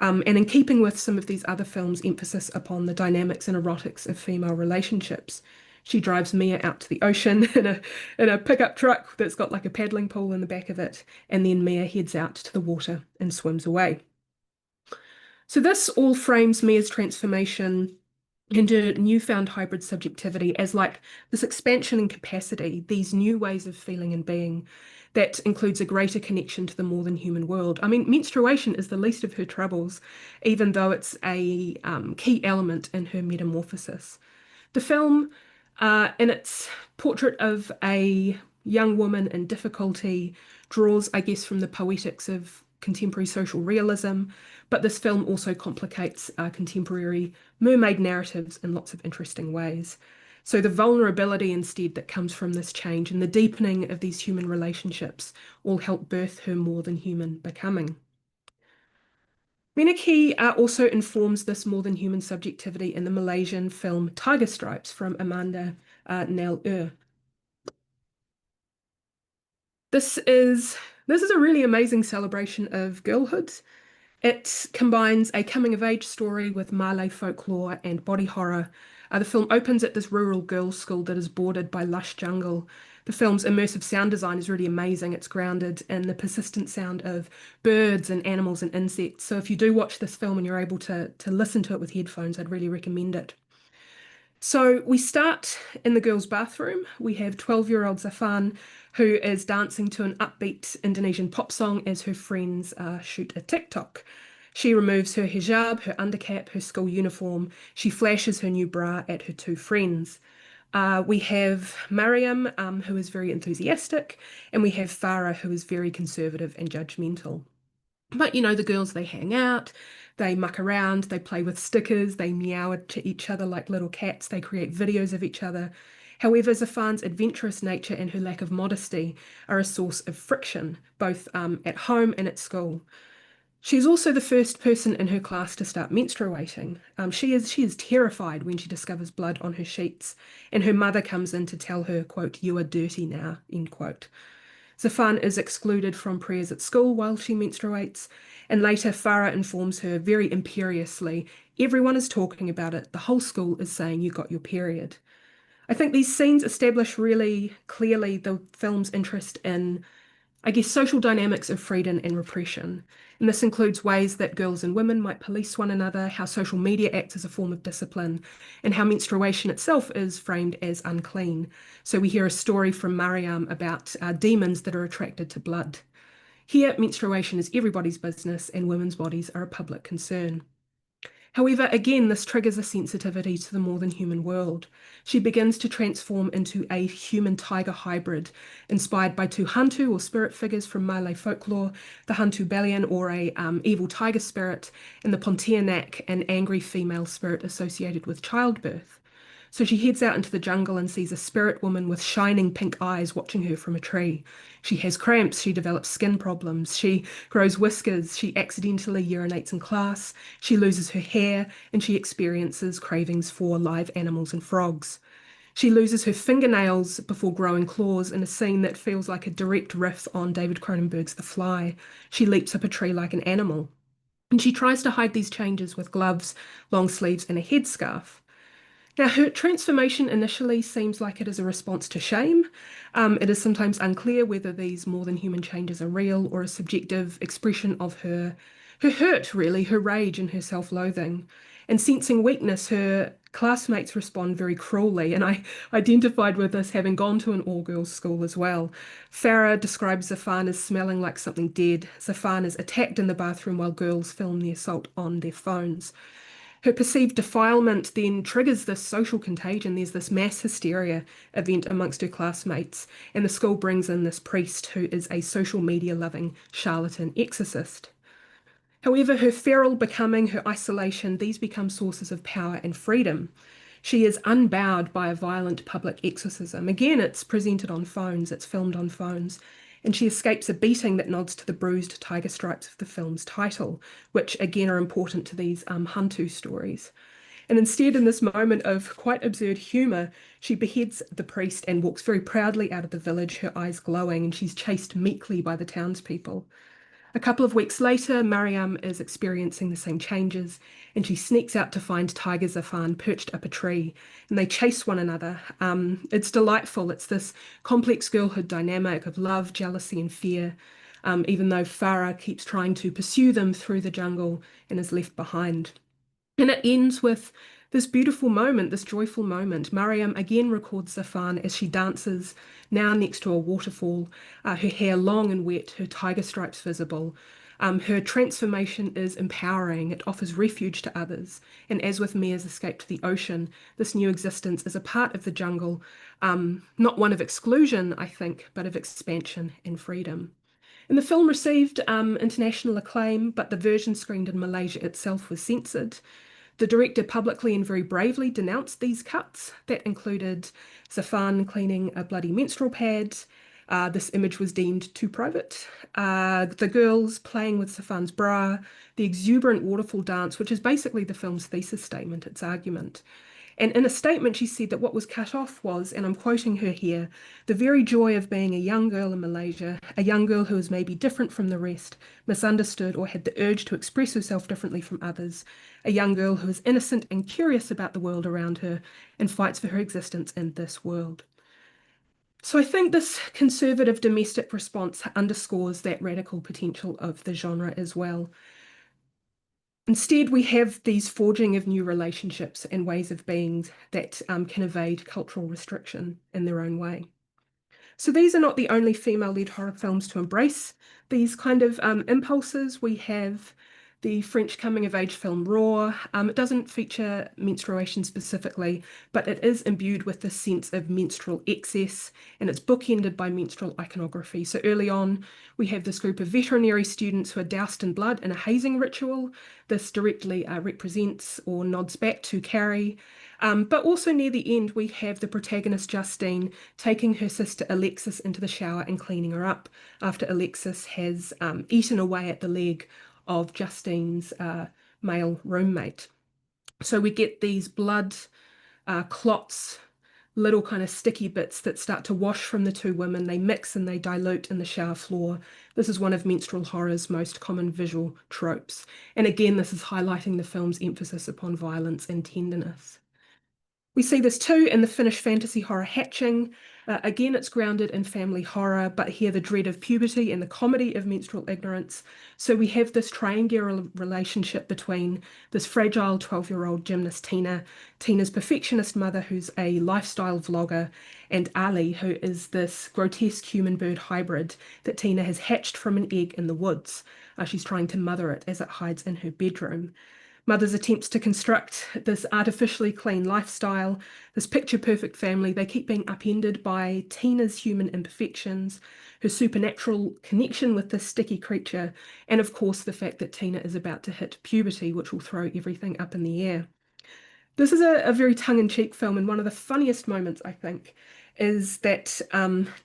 And in keeping with some of these other films' emphasis upon the dynamics and erotics of female relationships, she drives Mia out to the ocean in a pickup truck that's got like a paddling pool in the back of it, and then Mia heads out to the water and swims away. So this all frames Mia's transformation into newfound hybrid subjectivity as like this expansion in capacity, these new ways of feeling and being that includes a greater connection to the more than human world. I mean, menstruation is the least of her troubles, even though it's a key element in her metamorphosis. The film, in its portrait of a young woman in difficulty, draws, from the poetics of contemporary social realism, but this film also complicates contemporary mermaid narratives in lots of interesting ways. So the vulnerability instead that comes from this change and the deepening of these human relationships all help birth her more than human becoming. Menaki also informs this more than human subjectivity in the Malaysian film Tiger Stripes from Amanda Nell This is a really amazing celebration of girlhood. It combines a coming-of-age story with Malay folklore and body horror. The film opens at this rural girls' school that is bordered by lush jungle. The film's immersive sound design is really amazing. It's grounded in the persistent sound of birds and animals and insects. So if you do watch this film and you're able to listen to it with headphones, I'd really recommend it. So we start in the girls' bathroom. We have 12-year-old Zafan, who is dancing to an upbeat Indonesian pop song as her friends shoot a TikTok. She removes her hijab, her undercap, her school uniform. She flashes her new bra at her two friends. We have Mariam, who is very enthusiastic, and we have Farah, who is very conservative and judgmental. But you know, the girls, they hang out, they muck around, they play with stickers, they meow to each other like little cats, they create videos of each other. However, Zafan's adventurous nature and her lack of modesty are a source of friction, both at home and at school. She's also the first person in her class to start menstruating. She is terrified when she discovers blood on her sheets, and her mother comes in to tell her, quote, "You are dirty now," end quote. Zafan is excluded from prayers at school while she menstruates, and later Farah informs her very imperiously, "Everyone is talking about it. The whole school is saying you got your period." I think these scenes establish really clearly the film's interest in, I guess, social dynamics of freedom and repression. And this includes ways that girls and women might police one another, how social media acts as a form of discipline, and how menstruation itself is framed as unclean. So we hear a story from Mariam about demons that are attracted to blood. Here, menstruation is everybody's business, and women's bodies are a public concern. However, again, this triggers a sensitivity to the more than human world. She begins to transform into a human-tiger hybrid, inspired by two hantu or spirit figures from Malay folklore, the hantu balian or a evil tiger spirit, and the pontianak, an angry female spirit associated with childbirth. So she heads out into the jungle and sees a spirit woman with shining pink eyes watching her from a tree. She has cramps, she develops skin problems, she grows whiskers, she accidentally urinates in class, she loses her hair, and she experiences cravings for live animals and frogs. She loses her fingernails before growing claws in a scene that feels like a direct riff on David Cronenberg's The Fly. She leaps up a tree like an animal. And she tries to hide these changes with gloves, long sleeves, and a headscarf. Now, her transformation initially seems like it is a response to shame. It is sometimes unclear whether these more than human changes are real or a subjective expression of her hurt, really, her rage and her self-loathing. And sensing weakness, her classmates respond very cruelly, and I identified with this having gone to an all-girls school as well. Farah describes Zafan as smelling like something dead. Zafan is attacked in the bathroom while girls film the assault on their phones. Her perceived defilement then triggers this social contagion. There's this mass hysteria event amongst her classmates, and the school brings in this priest who is a social media loving charlatan exorcist. However, her feral becoming, her isolation, these become sources of power and freedom. She is unbowed by a violent public exorcism. Again, it's presented on phones, it's filmed on phones, and she escapes a beating that nods to the bruised tiger stripes of the film's title, which again are important to these Hantu stories. And instead, in this moment of quite absurd humour, she beheads the priest and walks very proudly out of the village, her eyes glowing, and she's chased meekly by the townspeople. A couple of weeks later, Mariam is experiencing the same changes, and she sneaks out to find Tiger Zafan perched up a tree, and they chase one another. It's delightful. It's this complex girlhood dynamic of love, jealousy, and fear, even though Farah keeps trying to pursue them through the jungle and is left behind. And it ends with this beautiful moment, this joyful moment. Mariam again records Zafan as she dances, now next to a waterfall, her hair long and wet, her tiger stripes visible. Her transformation is empowering. It offers refuge to others. And as with Mia's escape to the ocean, this new existence is a part of the jungle, not one of exclusion, I think, but of expansion and freedom. And the film received international acclaim, but the version screened in Malaysia itself was censored. The director publicly and very bravely denounced these cuts. That included Safan cleaning a bloody menstrual pad. This image was deemed too private. The girls playing with Safan's bra, the exuberant waterfall dance, which is basically the film's thesis statement, its argument. And in a statement, she said that what was cut off was, and I'm quoting her here, the very joy of being a young girl in Malaysia, a young girl who was maybe different from the rest, misunderstood, or had the urge to express herself differently from others, a young girl who is innocent and curious about the world around her and fights for her existence in this world. So I think this conservative domestic response underscores that radical potential of the genre as well. Instead, we have these forging of new relationships and ways of being that can evade cultural restriction in their own way. So these are not the only female-led horror films to embrace these kind of impulses. We have the French coming-of-age film Raw. It doesn't feature menstruation specifically, but it is imbued with this sense of menstrual excess, and it's bookended by menstrual iconography. So early on, we have this group of veterinary students who are doused in blood in a hazing ritual. This directly represents or nods back to Carrie. But also near the end, we have the protagonist Justine taking her sister Alexis into the shower and cleaning her up after Alexis has eaten away at the leg of Justine's male roommate. So we get these blood clots, little kind of sticky bits that start to wash from the two women. They mix and they dilute in the shower floor. This is one of menstrual horror's most common visual tropes. And again, this is highlighting the film's emphasis upon violence and tenderness. We see this too in the Finnish fantasy horror Hatching. Again, it's grounded in family horror, but here the dread of puberty and the comedy of menstrual ignorance. So we have this triangular relationship between this fragile 12-year-old gymnast Tina, Tina's perfectionist mother, who's a lifestyle vlogger, and Ali, who is this grotesque human-bird hybrid that Tina has hatched from an egg in the woods. She's trying to mother it as it hides in her bedroom. Mother's attempts to construct this artificially clean lifestyle, this picture-perfect family, they keep being upended by Tina's human imperfections, her supernatural connection with this sticky creature, and of course the fact that Tina is about to hit puberty, which will throw everything up in the air. This is a very tongue-in-cheek film, and one of the funniest moments, I think, is that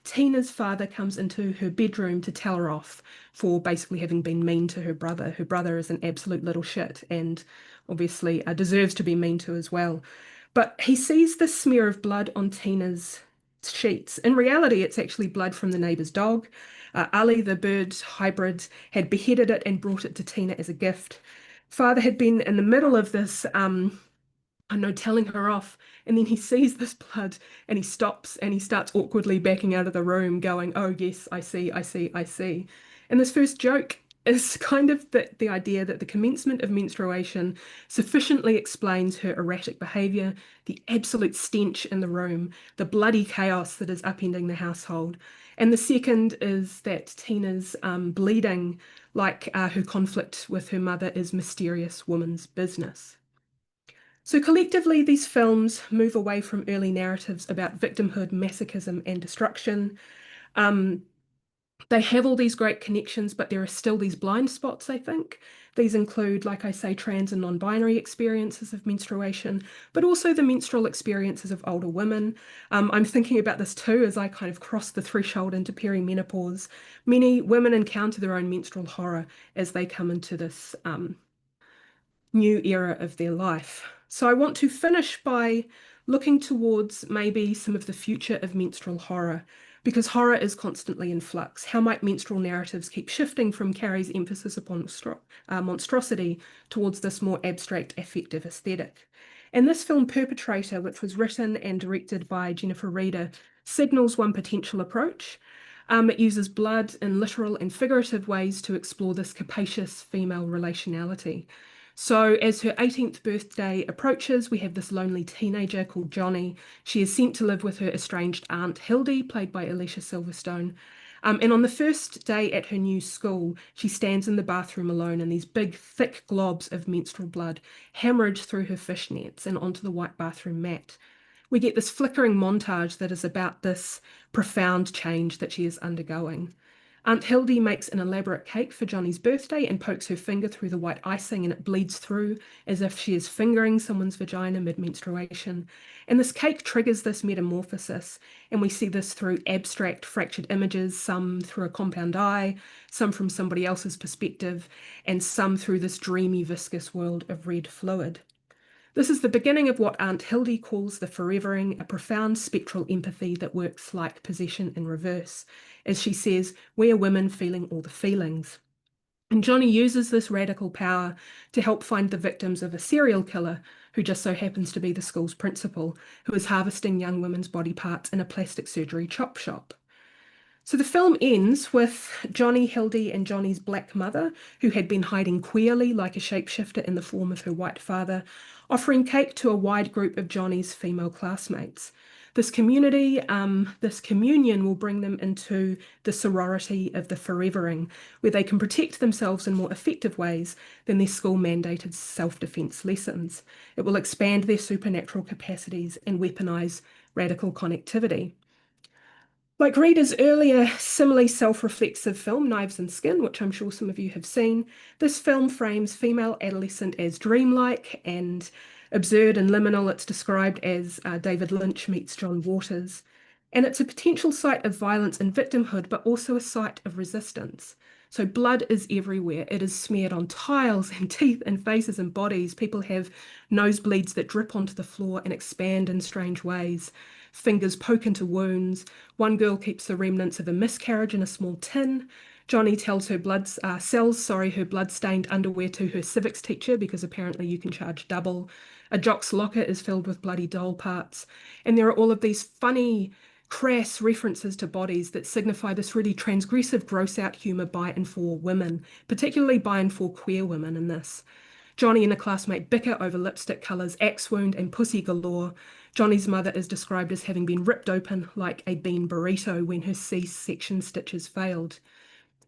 Tina's father comes into her bedroom to tell her off for basically having been mean to her brother. Her brother is an absolute little shit and obviously deserves to be mean to as well. But he sees this smear of blood on Tina's sheets. In reality, it's actually blood from the neighbor's dog. Ali, the bird hybrid, had beheaded it and brought it to Tina as a gift. Father had been in the middle of this I know, telling her off. And then he sees this blood and he stops and he starts awkwardly backing out of the room, going, oh, yes, I see, I see, I see. And this first joke is kind of the idea that the commencement of menstruation sufficiently explains her erratic behavior, the absolute stench in the room, the bloody chaos that is upending the household. And the second is that Tina's bleeding, like her conflict with her mother, is mysterious woman's business. So collectively, these films move away from early narratives about victimhood, masochism, and destruction. Um, they have all these great connections, but there are still these blind spots, I think. These include, like I say, trans and non-binary experiences of menstruation, but also the menstrual experiences of older women. I'm thinking about this too as I kind of cross the threshold into perimenopause. Many women encounter their own menstrual horror as they come into this new era of their life. So I want to finish by looking towards maybe some of the future of menstrual horror, because horror is constantly in flux. How might menstrual narratives keep shifting from Carrie's emphasis upon monstrosity towards this more abstract affective aesthetic? And this film Perpetrator, which was written and directed by Jennifer Reeder, signals one potential approach. It uses blood in literal and figurative ways to explore this capacious female relationality. So as her 18th birthday approaches, we have this lonely teenager called Johnny. She is sent to live with her estranged aunt Hildy, played by Alicia Silverstone. And on the first day at her new school, she stands in the bathroom alone and these big, thick globs of menstrual blood hemorrhage through her fishnets and onto the white bathroom mat. We get this flickering montage that is about this profound change that she is undergoing. Aunt Hildy makes an elaborate cake for Johnny's birthday and pokes her finger through the white icing and it bleeds through as if she is fingering someone's vagina mid-menstruation. And this cake triggers this metamorphosis, and we see this through abstract fractured images, some through a compound eye, some from somebody else's perspective, and some through this dreamy, viscous world of red fluid. This is the beginning of what Aunt Hildy calls the forevering, a profound spectral empathy that works like possession in reverse. As she says, we are women feeling all the feelings. And Johnny uses this radical power to help find the victims of a serial killer who just so happens to be the school's principal, who is harvesting young women's body parts in a plastic surgery chop shop. So the film ends with Johnny, Hildy, and Johnny's black mother, who had been hiding queerly like a shapeshifter in the form of her white father, offering cake to a wide group of Johnny's female classmates. This community, this communion will bring them into the sorority of the forevering, where they can protect themselves in more effective ways than their school-mandated self-defense lessons. It will expand their supernatural capacities and weaponize radical connectivity. Like Reader's earlier, similarly self-reflexive film, Knives and Skin, which I'm sure some of you have seen, this film frames female adolescent as dreamlike and absurd and liminal. It's described as David Lynch meets John Waters. And it's a potential site of violence and victimhood, but also a site of resistance. So blood is everywhere. It is smeared on tiles and teeth and faces and bodies. People have nosebleeds that drip onto the floor and expand in strange ways. Fingers poke into wounds. One girl keeps the remnants of a miscarriage in a small tin. Johnny tells her sells her blood-stained underwear to her civics teacher because apparently you can charge double. A jock's locker is filled with bloody doll parts. And there are all of these funny, crass references to bodies that signify this really transgressive, gross-out humour by and for women, particularly by and for queer women in this. Johnny and a classmate bicker over lipstick colours, axe wound, and pussy galore. Johnny's mother is described as having been ripped open like a bean burrito when her C-section stitches failed.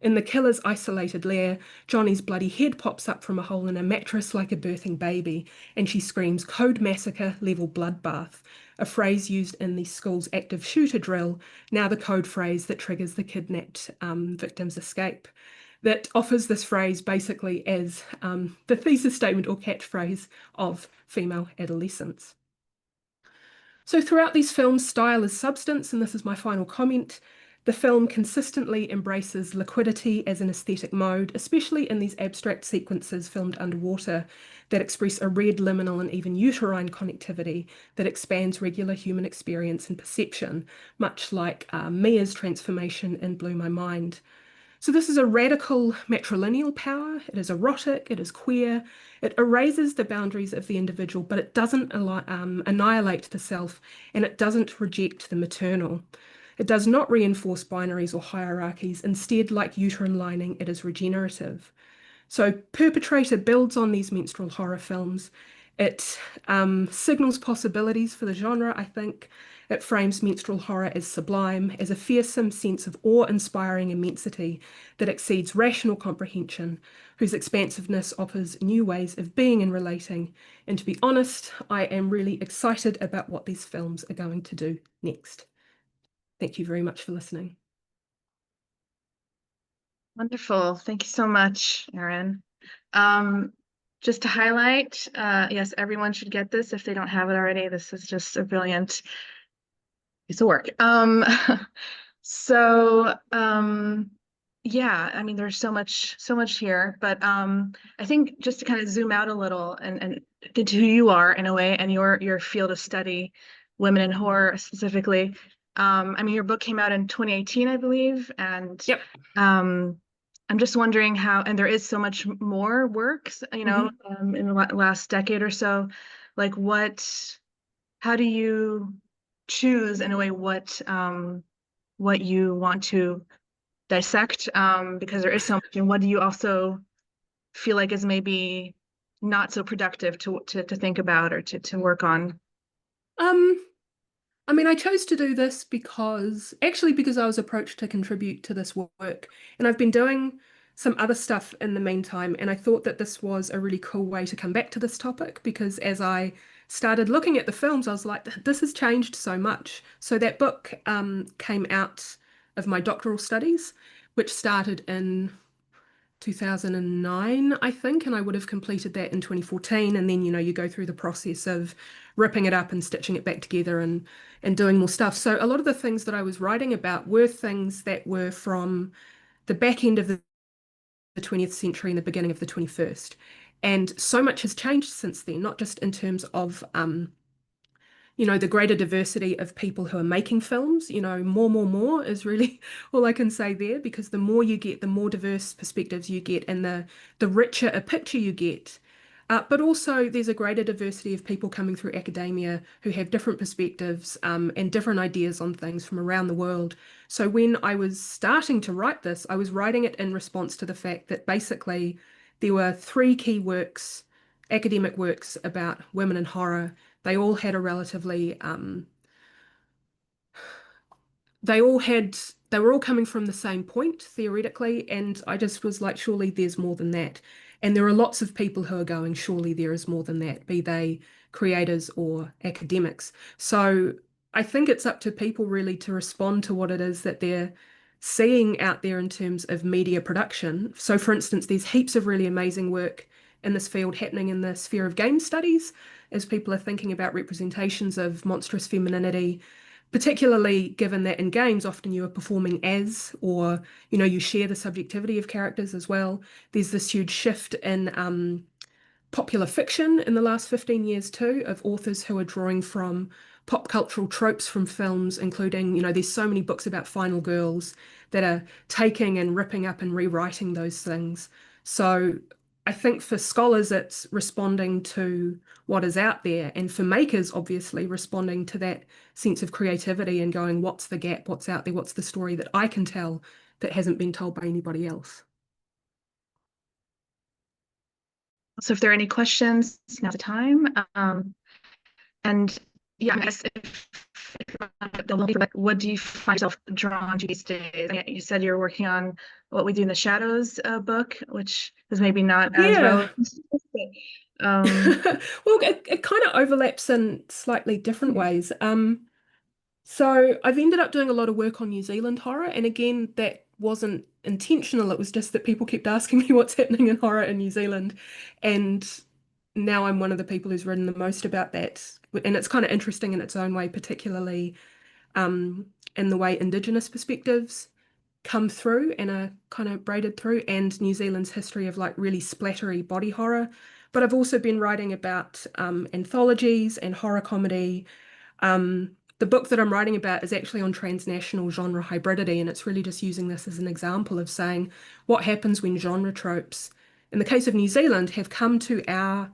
In the killer's isolated lair, Johnny's bloody head pops up from a hole in a mattress like a birthing baby, and she screams code massacre level bloodbath, a phrase used in the school's active shooter drill, now the code phrase that triggers the kidnapped victim's escape. That offers this phrase basically as the thesis statement or catchphrase of female adolescence. So throughout these films, style is substance, and this is my final comment. The film consistently embraces liquidity as an aesthetic mode, especially in these abstract sequences filmed underwater that express a red, liminal, and even uterine connectivity that expands regular human experience and perception, much like Mia's transformation in Blew My Mind. So this is a radical matrilineal power. It is erotic, it is queer, it erases the boundaries of the individual, but it doesn't annihilate the self, and it doesn't reject the maternal. It does not reinforce binaries or hierarchies. Instead, like uterine lining, it is regenerative. So Perpetrator builds on these menstrual horror films. It signals possibilities for the genre, I think. It frames menstrual horror as sublime, as a fearsome sense of awe-inspiring immensity that exceeds rational comprehension, whose expansiveness offers new ways of being and relating. And to be honest, I am really excited about what these films are going to do next. Thank you very much for listening. Wonderful. Thank you so much, Erin. Just to highlight, yes, everyone should get this if they don't have it already. This is just a brilliant piece of work. Yeah, I mean, there's so much here, but I think just to kind of zoom out a little and into who you are in a way and your field of study, women in horror specifically. I mean, your book came out in 2018, I believe, and Yep. I'm just wondering how, and there is so much more works, in the last decade or so, like how do you choose in a way what you want to dissect, because there is so much, and what do you also feel like is maybe not so productive to think about or to work on? I mean, I chose to do this because I was approached to contribute to this work, and I've been doing some other stuff in the meantime, and I thought that this was a really cool way to come back to this topic because as I started looking at the films, I was like, this has changed so much. So that book came out of my doctoral studies, which started in 2009, I think, and I would have completed that in 2014. And then, you go through the process of ripping it up and stitching it back together and doing more stuff. So a lot of the things that I was writing about were things that were from the back end of the 20th century and the beginning of the 21st. And so much has changed since then, not just in terms of the greater diversity of people who are making films, more is really all I can say there, because the more you get, the more diverse perspectives you get, and the richer a picture you get. But also, there's a greater diversity of people coming through academia who have different perspectives and different ideas on things from around the world. So when I was starting to write this, I was writing it in response to the fact that basically there were three key works, academic works about women in horror. They all had a relatively they all had they were all coming from the same point theoretically, and I just was like, surely there's more than that. And there are lots of people who are going, surely there is more than that, be they creators or academics. So I think it's up to people really to respond to what it is that they're seeing out there in terms of media production. So for instance, there's heaps of really amazing work in this field happening in the sphere of game studies as people are thinking about representations of monstrous femininity, particularly given that in games often you are performing as, or you share the subjectivity of characters as well. There's this huge shift in popular fiction in the last 15 years too, of authors who are drawing from pop cultural tropes from films, including, there's so many books about final girls that are taking and ripping up and rewriting those things. So I think for scholars, it's responding to what is out there, and for makers, obviously, responding to that sense of creativity and going, what's the gap? What's out there? What's the story that I can tell that hasn't been told by anybody else? So if there are any questions, now's the time. And yeah, I guess what do you find yourself drawn to these days? You said you're working on What We Do in the Shadows book, which is maybe not as Yeah. relevant. But, um, Well, it kind of overlaps in slightly different ways. So I've ended up doing a lot of work on New Zealand horror, and again, that wasn't intentional. It was just that people kept asking me what's happening in horror in New Zealand, and now I'm one of the people who's written the most about that. And it's kind of interesting in its own way, particularly in the way Indigenous perspectives come through and are kind of braided through, and New Zealand's history of like really splattery body horror. But I've also been writing about anthologies and horror comedy. The book that I'm writing about is actually on transnational genre hybridity, and it's really just using this as an example of saying what happens when genre tropes, in the case of New Zealand, have come to our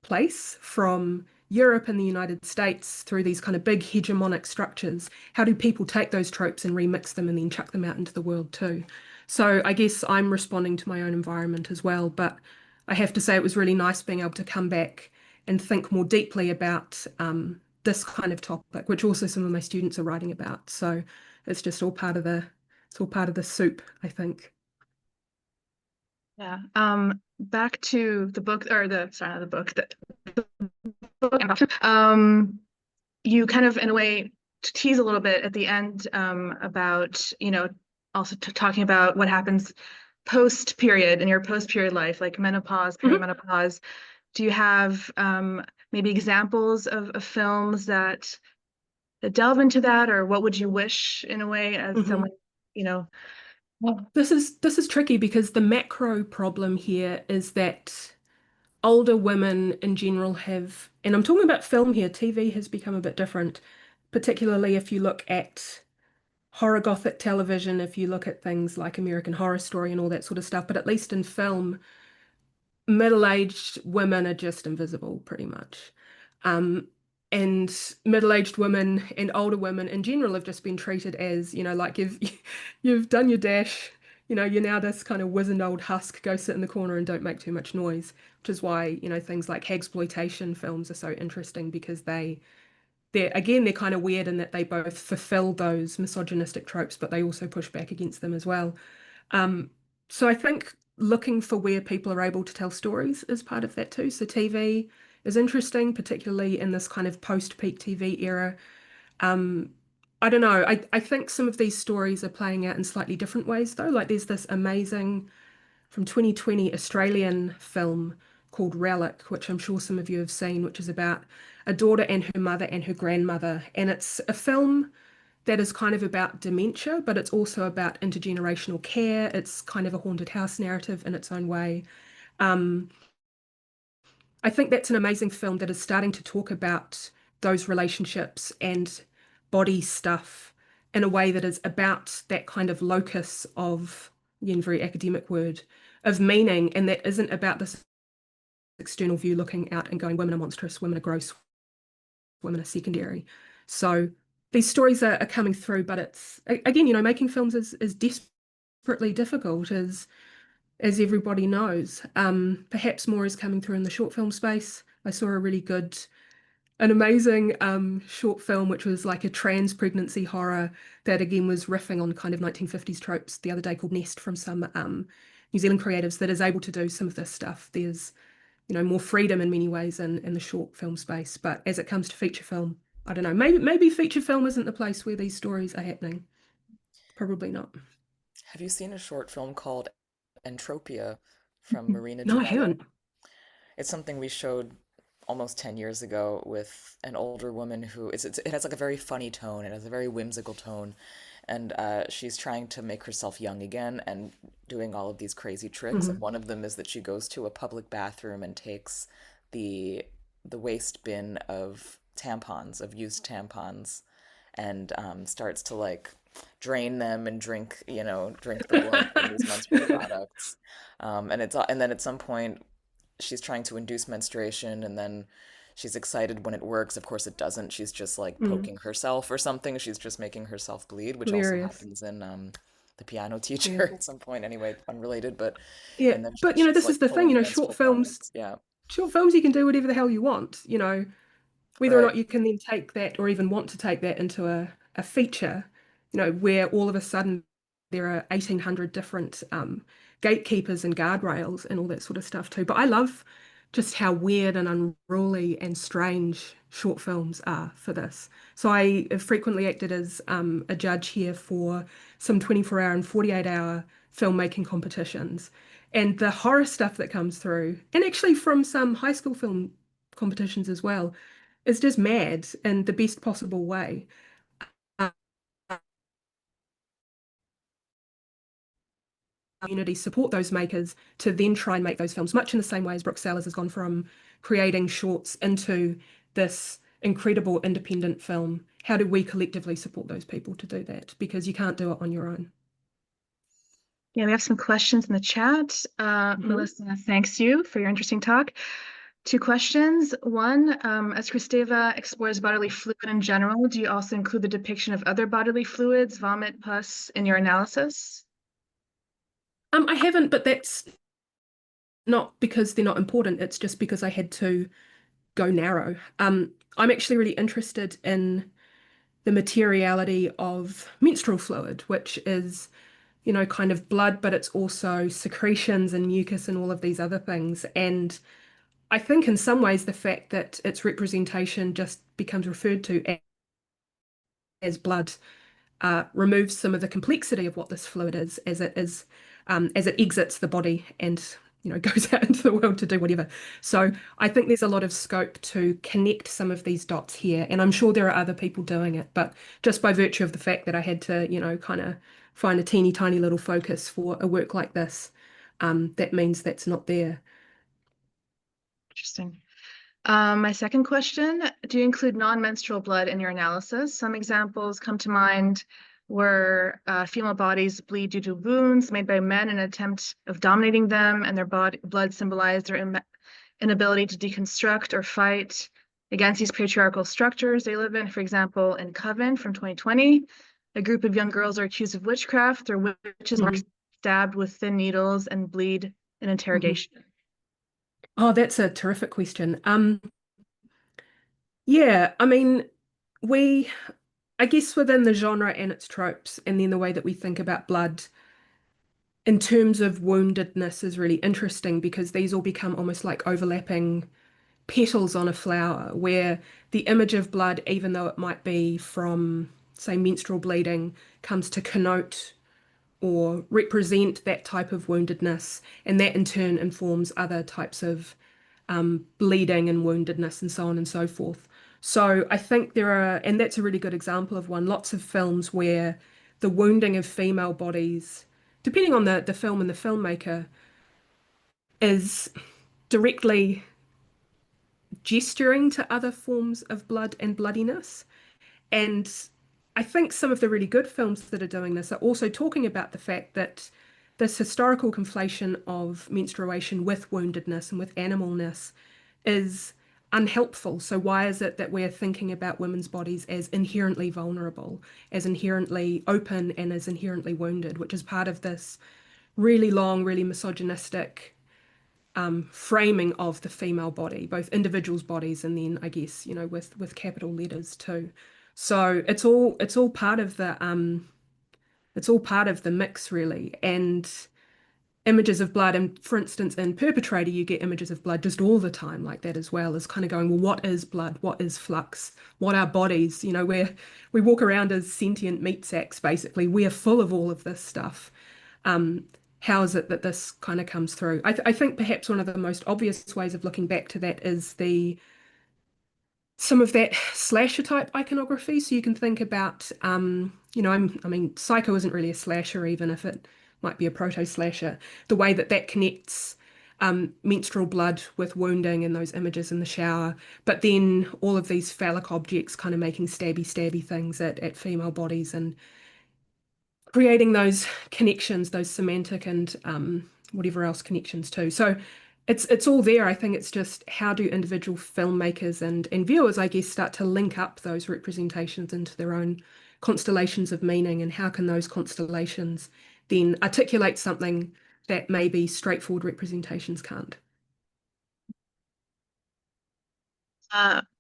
place from Europe and the United States through these kind of big hegemonic structures. How do people take those tropes and remix them and then chuck them out into the world too? So I guess I'm responding to my own environment as well. But I have to say it was really nice being able to come back and think more deeply about this kind of topic, which also some of my students are writing about. So it's just all part of the soup, I think. yeah. Back to the book, or the sorry, not the book, the book. You kind of, in a way, tease a little bit at the end about, also talking about what happens post period in your post period life, like menopause, Mhm. perimenopause. Do you have maybe examples of films that delve into that, or what would you wish, in a way, as someone, Mhm. you know? Well, this is tricky because the macro problem here is that older women in general have, and I'm talking about film here, TV has become a bit different, particularly if you look at horror gothic television, if you look at things like American Horror Story and all that sort of stuff, but at least in film, middle-aged women are just invisible pretty much. Um, and middle-aged women and older women in general have just been treated as, like you've done your dash, you're now this kind of wizened old husk, go sit in the corner and don't make too much noise, which is why, things like hagsploitation films are so interesting because they're kind of weird in that they both fulfill those misogynistic tropes, but they also push back against them as well. Um, so I think looking for where people are able to tell stories is part of that too. So TV is interesting, particularly in this kind of post-peak TV era. Um, I don't know. I think some of these stories are playing out in slightly different ways, though. Like there's this amazing from 2020 Australian film called Relic, which I'm sure some of you have seen, which is about a daughter and her mother and her grandmother. And it's a film that is kind of about dementia, but it's also about intergenerational care. It's kind of a haunted house narrative in its own way. Um, I think that's an amazing film that is starting to talk about those relationships and body stuff in a way that is about that kind of locus of, again, very academic word, of meaning, and that isn't about this external view looking out and going, women are monstrous, women are gross, women are secondary. So these stories are coming through, but it's again, making films is desperately difficult, as everybody knows. Perhaps more is coming through in the short film space. I saw an amazing short film, which was like a trans pregnancy horror that again was riffing on kind of 1950s tropes the other day, called Nest, from some New Zealand creatives, that is able to do some of this stuff. There's, more freedom in many ways in the short film space. But as it comes to feature film, I don't know, maybe feature film isn't the place where these stories are happening. Probably not. Have you seen a short film called Entropia from Marina No, I Janetta? haven't. It's something we showed almost 10 years ago with an older woman who it has like a very funny tone. It has a very whimsical tone. And she's trying to make herself young again and doing all of these crazy tricks. And Mhm. one of them is that she goes to a public bathroom and takes the the waste bin of tampons, of used tampons, and starts to like drain them and drink the blood from these menstrual products. And then at some point she's trying to induce menstruation, and then she's excited when it works. Of course it doesn't. She's just like Mm, poking herself or something. She's just making herself bleed, which also hilarious. happens in The Piano Yeah. Teacher at some point. Anyway, unrelated, but Yeah. and then But she's this like is the thing, pulling short menstrual films, products. Yeah. you can do whatever the hell you want, whether or Right. not you can then take that or even want to take that into a feature, where all of a sudden there are 1,800 different gatekeepers and guardrails and all that sort of stuff too. But I love just how weird and unruly and strange short films are for this. So I have frequently acted as a judge here for some 24-hour and 48-hour filmmaking competitions. And the horror stuff that comes through, and actually from some high school film competitions as well, is just mad in the best possible way. Uh, Community support those makers to then try and make those films, much in the same way as Brooke Sellers has gone from creating shorts into this incredible independent film. How do we collectively support those people to do that? Because you can't do it on your own. Yeah, we have some questions in the chat. Mhm. Melissa, thanks you for your interesting talk. Two questions. One, as Kristeva explores bodily fluid in general, do you also include the depiction of other bodily fluids, vomit, pus, in your analysis? I haven't, but that's not because they're not important. It's just because I had to go narrow. I'm actually really interested in the materiality of menstrual fluid, which is, kind of blood, but it's also secretions and mucus and all of these other things. And I think in some ways the fact that its representation just becomes referred to as blood removes some of the complexity of what this fluid is as it exits the body and goes out into the world to do whatever. So I think there's a lot of scope to connect some of these dots here, and I'm sure there are other people doing it, but just by virtue of the fact that I had to, kind of find a teeny tiny little focus for a work like this, that means that's not there. Interesting. My second question, do you include non-menstrual blood in your analysis? Some examples come to mind where female bodies bleed due to wounds made by men in an attempt of dominating them, and their blood symbolized their inability to deconstruct or fight against these patriarchal structures they live in. For example, in Coven from 2020, a group of young girls are accused of witchcraft. Their witches are Mhm, stabbed with thin needles and bleed in mhm. interrogation. Oh, that's a terrific question. Yeah, I mean, we, I guess within the genre and its tropes, and then the way that we think about blood in terms of woundedness is really interesting because these all become almost like overlapping petals on a flower, where the image of blood, even though it might be from say, menstrual bleeding comes to connote or represent that type of woundedness, and that in turn informs other types of bleeding and woundedness and so on and so forth. So I think there are, and that's a really good example of one, lots of films where the wounding of female bodies, depending on the film and the filmmaker, is directly gesturing to other forms of blood and bloodiness. And I think some of the really good films that are doing this are also talking about the fact that this historical conflation of menstruation with woundedness and with animalness is unhelpful. So why is it that we're thinking about women's bodies as inherently vulnerable, as inherently open, and as inherently wounded, which is part of this really long, really misogynistic framing of the female body, both individuals' bodies and then I guess, you know, with capital letters too. So it's all part of the mix really. And images of blood, and for instance in Perpetrator you get images of blood just all the time like that as well, as kind of going, well, what is blood, what is flux, what are bodies, you know, where we walk around as sentient meat sacks basically, we are full of all of this stuff. How is it that this kind of comes through? I think perhaps one of the most obvious ways of looking back to that is some of that slasher type iconography. So you can think about, you know, I mean, Psycho isn't really a slasher, even if it might be a proto slasher. The way that that connects menstrual blood with wounding and those images in the shower, but then all of these phallic objects kind of making stabby things at female bodies and creating those connections, those semantic and whatever else connections too. So it's all there. I think it's just how do individual filmmakers and viewers, I guess, start to link up those representations into their own constellations of meaning, and how can those constellations then articulate something that maybe straightforward representations can't.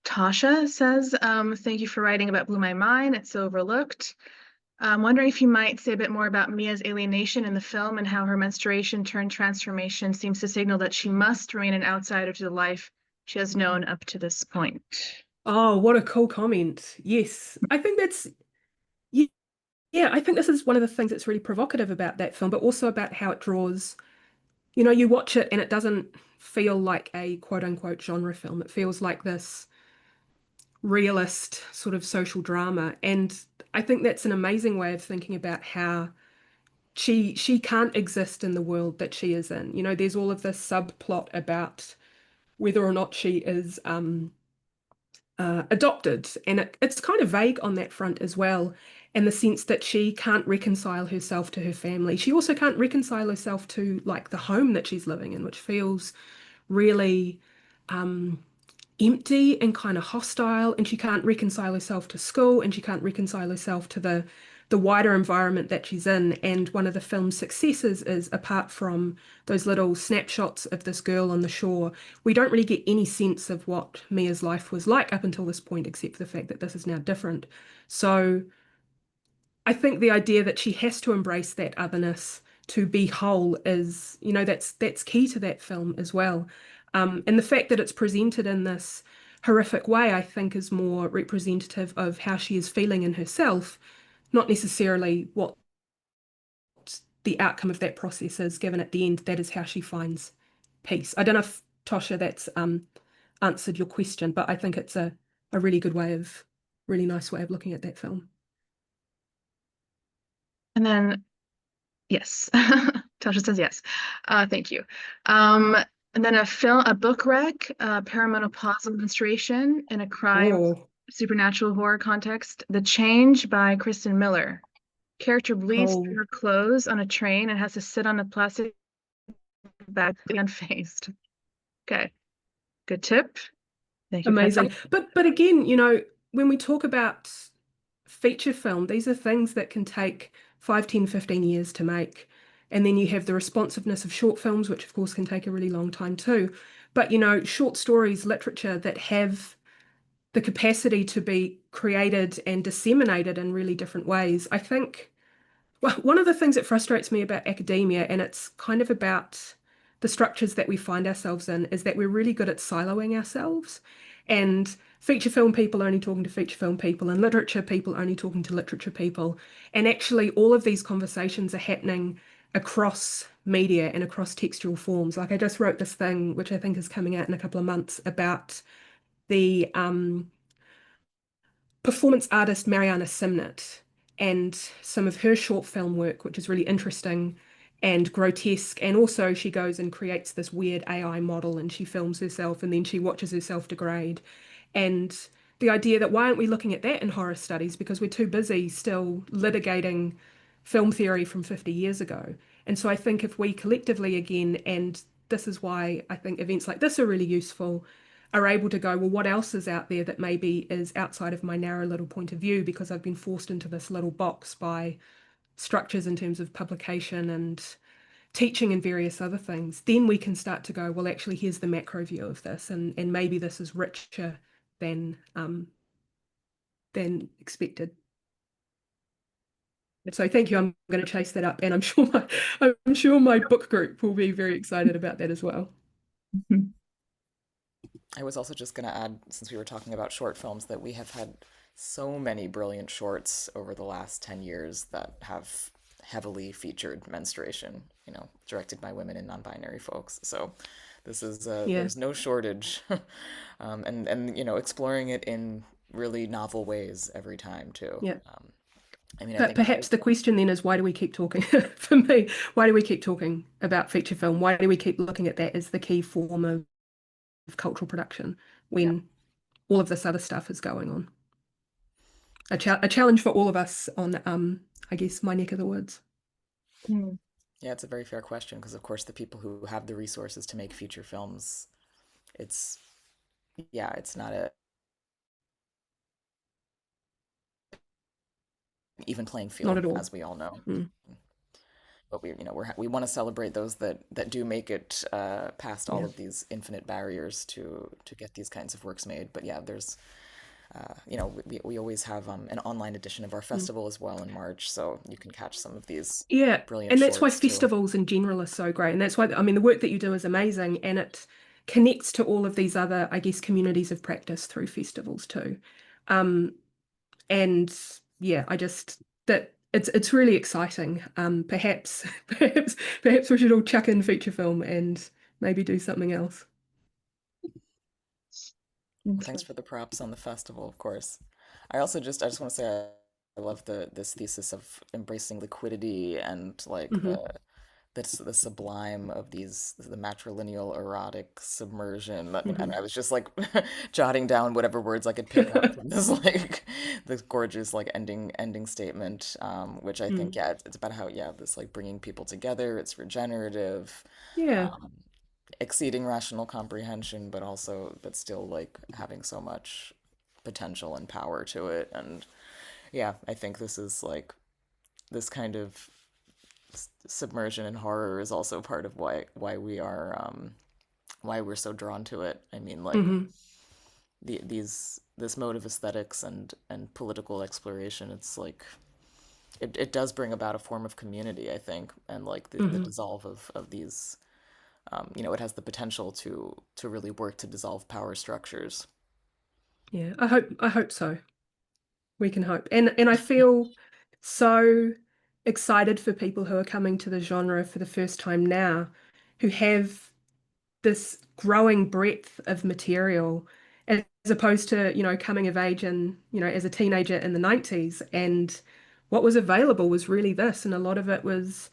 Tasha says, thank you for writing about Blew My Mind. It's so overlooked. I'm wondering if you might say a bit more about Mia's alienation in the film and how her menstruation turned transformation seems to signal that she must remain an outsider to the life she has known up to this point. Oh, what a cool comment. Yes, I think that's, yeah, yeah, I think this is one of the things that's really provocative about that film, but also about how it draws, you know, you watch it and it doesn't feel like a quote unquote genre film. It feels like this realist sort of social drama. And I think that's an amazing way of thinking about how she can't exist in the world that she is in. You know, there's all of this subplot about whether or not she is adopted, and it's kind of vague on that front as well, in the sense that she can't reconcile herself to her family. She also can't reconcile herself to like the home that she's living in, which feels really empty and kind of hostile, and she can't reconcile herself to school, and she can't reconcile herself to the wider environment that she's in. And one of the film's successes is, apart from those little snapshots of this girl on the shore, we don't really get any sense of what Mia's life was like up until this point, except for the fact that this is now different. So I think the idea that she has to embrace that otherness to be whole is, you know, that's key to that film as well. And the fact that it's presented in this horrific way, I think, is more representative of how she is feeling in herself, not necessarily what the outcome of that process is, given at the end that is how she finds peace. I don't know if, Tosha, that's answered your question, but I think it's a really nice way of looking at that film. And then, yes, Tasha says yes. Thank you. And then a book rec, Perimenopausal Menstruation in a crime Oh, supernatural horror context. The Change by Kristen Miller. Character bleeds through oh, her clothes on a train and has to sit on a plastic bag unfazed. Okay, good tip. Thank you, amazing. Patsy. But again, you know, when we talk about feature film, these are things that can take 5, 10, 15 years to make. And then you have the responsiveness of short films, which of course can take a really long time too. But, you know, short stories, literature that have the capacity to be created and disseminated in really different ways. I think, well, one of the things that frustrates me about academia, and it's kind of about the structures that we find ourselves in, is that we're really good at siloing ourselves. and feature film people only talking to feature film people, and literature people only talking to literature people. And actually, all of these conversations are happening across media and across textual forms. Like I just wrote this thing, which I think is coming out in a couple of months, about the performance artist Mariana Simnett and some of her short film work, which is really interesting and grotesque. And also she goes and creates this weird AI model and she films herself and then she watches herself degrade. And the idea that why aren't we looking at that in horror studies, because we're too busy still litigating film theory from 50 years ago. And so I think if we collectively again, and this is why I think events like this are really useful, are able to go, well, what else is out there that maybe is outside of my narrow little point of view because I've been forced into this little box by structures in terms of publication and teaching and various other things, then we can start to go, well, actually, here's the macro view of this, and maybe this is richer than expected. So thank you. I'm going to chase that up, and I'm sure my book group will be very excited about that as well. I was also just going to add, since we were talking about short films, that we have had so many brilliant shorts over the last 10 years that have heavily featured menstruation, directed by women and non-binary folks. So this is, Yeah. there's no shortage. and exploring it in really novel ways every time too. Yeah. I mean, I But think perhaps the question then is, why do we keep talking? For me, why do we keep talking about feature film? Why do we keep looking at that as the key form of cultural production when all of this other stuff is going on? A challenge for all of us on, I guess, my neck of the woods. Yeah, it's a very fair question because, of course, the people who have the resources to make feature films, it's not a even playing Not field, at all. as we all know. But we want to celebrate those that do make it past all of these infinite barriers to get these kinds of works made. But yeah, there's we always have an online edition of our festival as well in March, so you can catch some of these brilliant and that's why shorts too. festivals in general are so great, and that's why, I mean, the work that you do is amazing, and it connects to all of these other, I guess, communities of practice through festivals too. And yeah, that it's really exciting. Perhaps we should all chuck in feature film and maybe do something else. Thanks for the props on the festival, of course. I want to say I love this thesis of embracing liquidity and like the sublime of the matrilineal erotic submersion. And I was just like jotting down whatever words I could pick up from this like this gorgeous like ending statement, which I think it's about how this like bringing people together. It's regenerative. Exceeding rational comprehension, but still like having so much potential and power to it. And I think this is like this kind of submersion in horror is also part of why we're so drawn to it. I mean, like this mode of aesthetics and political exploration, it's like it does bring about a form of community, I think, and like the dissolve of these it has the potential to really work to dissolve power structures. Yeah, I hope so. We can hope. And I feel so excited for people who are coming to the genre for the first time now, who have this growing breadth of material as opposed to, coming of age and, as a teenager in the 90s. And what was available was really this. And a lot of it was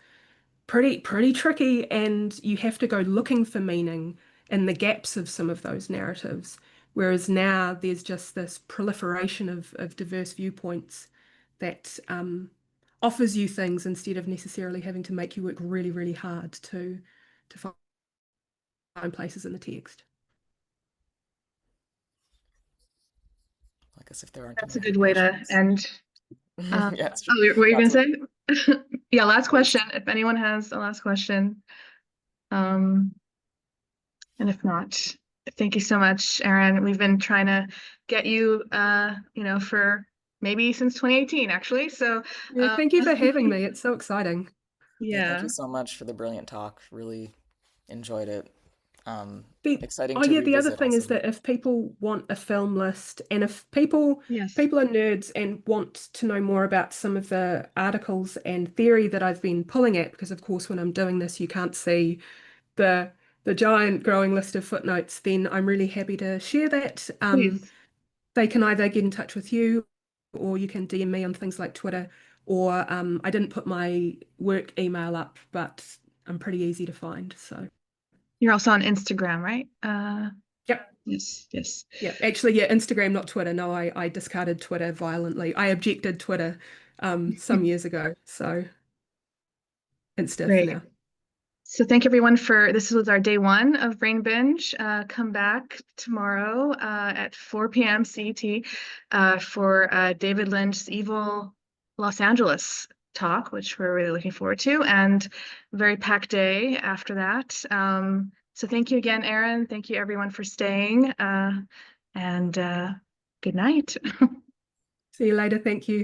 pretty tricky, and you have to go looking for meaning in the gaps of some of those narratives. Whereas now there's just this proliferation of diverse viewpoints that offers you things instead of necessarily having to make you work really, really hard to find places in the text. I guess if there aren't That's a any good other way to questions. end. Yes. What were you going to say? Yeah, last question. If anyone has a last question. And if not, thank you so much, Erin. We've been trying to get you, for maybe since 2018, actually. So thank you for having me. It's so exciting. Yeah, thank you so much for the brilliant talk. Really enjoyed it. Exciting Oh to yeah, the other revisit thing is also. that if people want a film list, and if people Yes. are nerds and want to know more about some of the articles and theory that I've been pulling at, because of course when I'm doing this you can't see the giant growing list of footnotes, then I'm really happy to share that. Please. They can either get in touch with you or you can DM me on things like Twitter, or I didn't put my work email up, but I'm pretty easy to find. So You're also on Instagram, right? yep. Yes, yes. Yeah, actually, yeah, Instagram, not Twitter. No, I discarded Twitter violently. I objected Twitter some years ago. So Insta for Great. now. So thank everyone this was our day 1 of Brain Binge. Come back tomorrow at 4 p.m. CET for David Lynch's Evil Los Angeles talk, which we're really looking forward to, and a very packed day after that. So thank you again, Erin. Thank you everyone for staying, and good night. See you later. Thank you.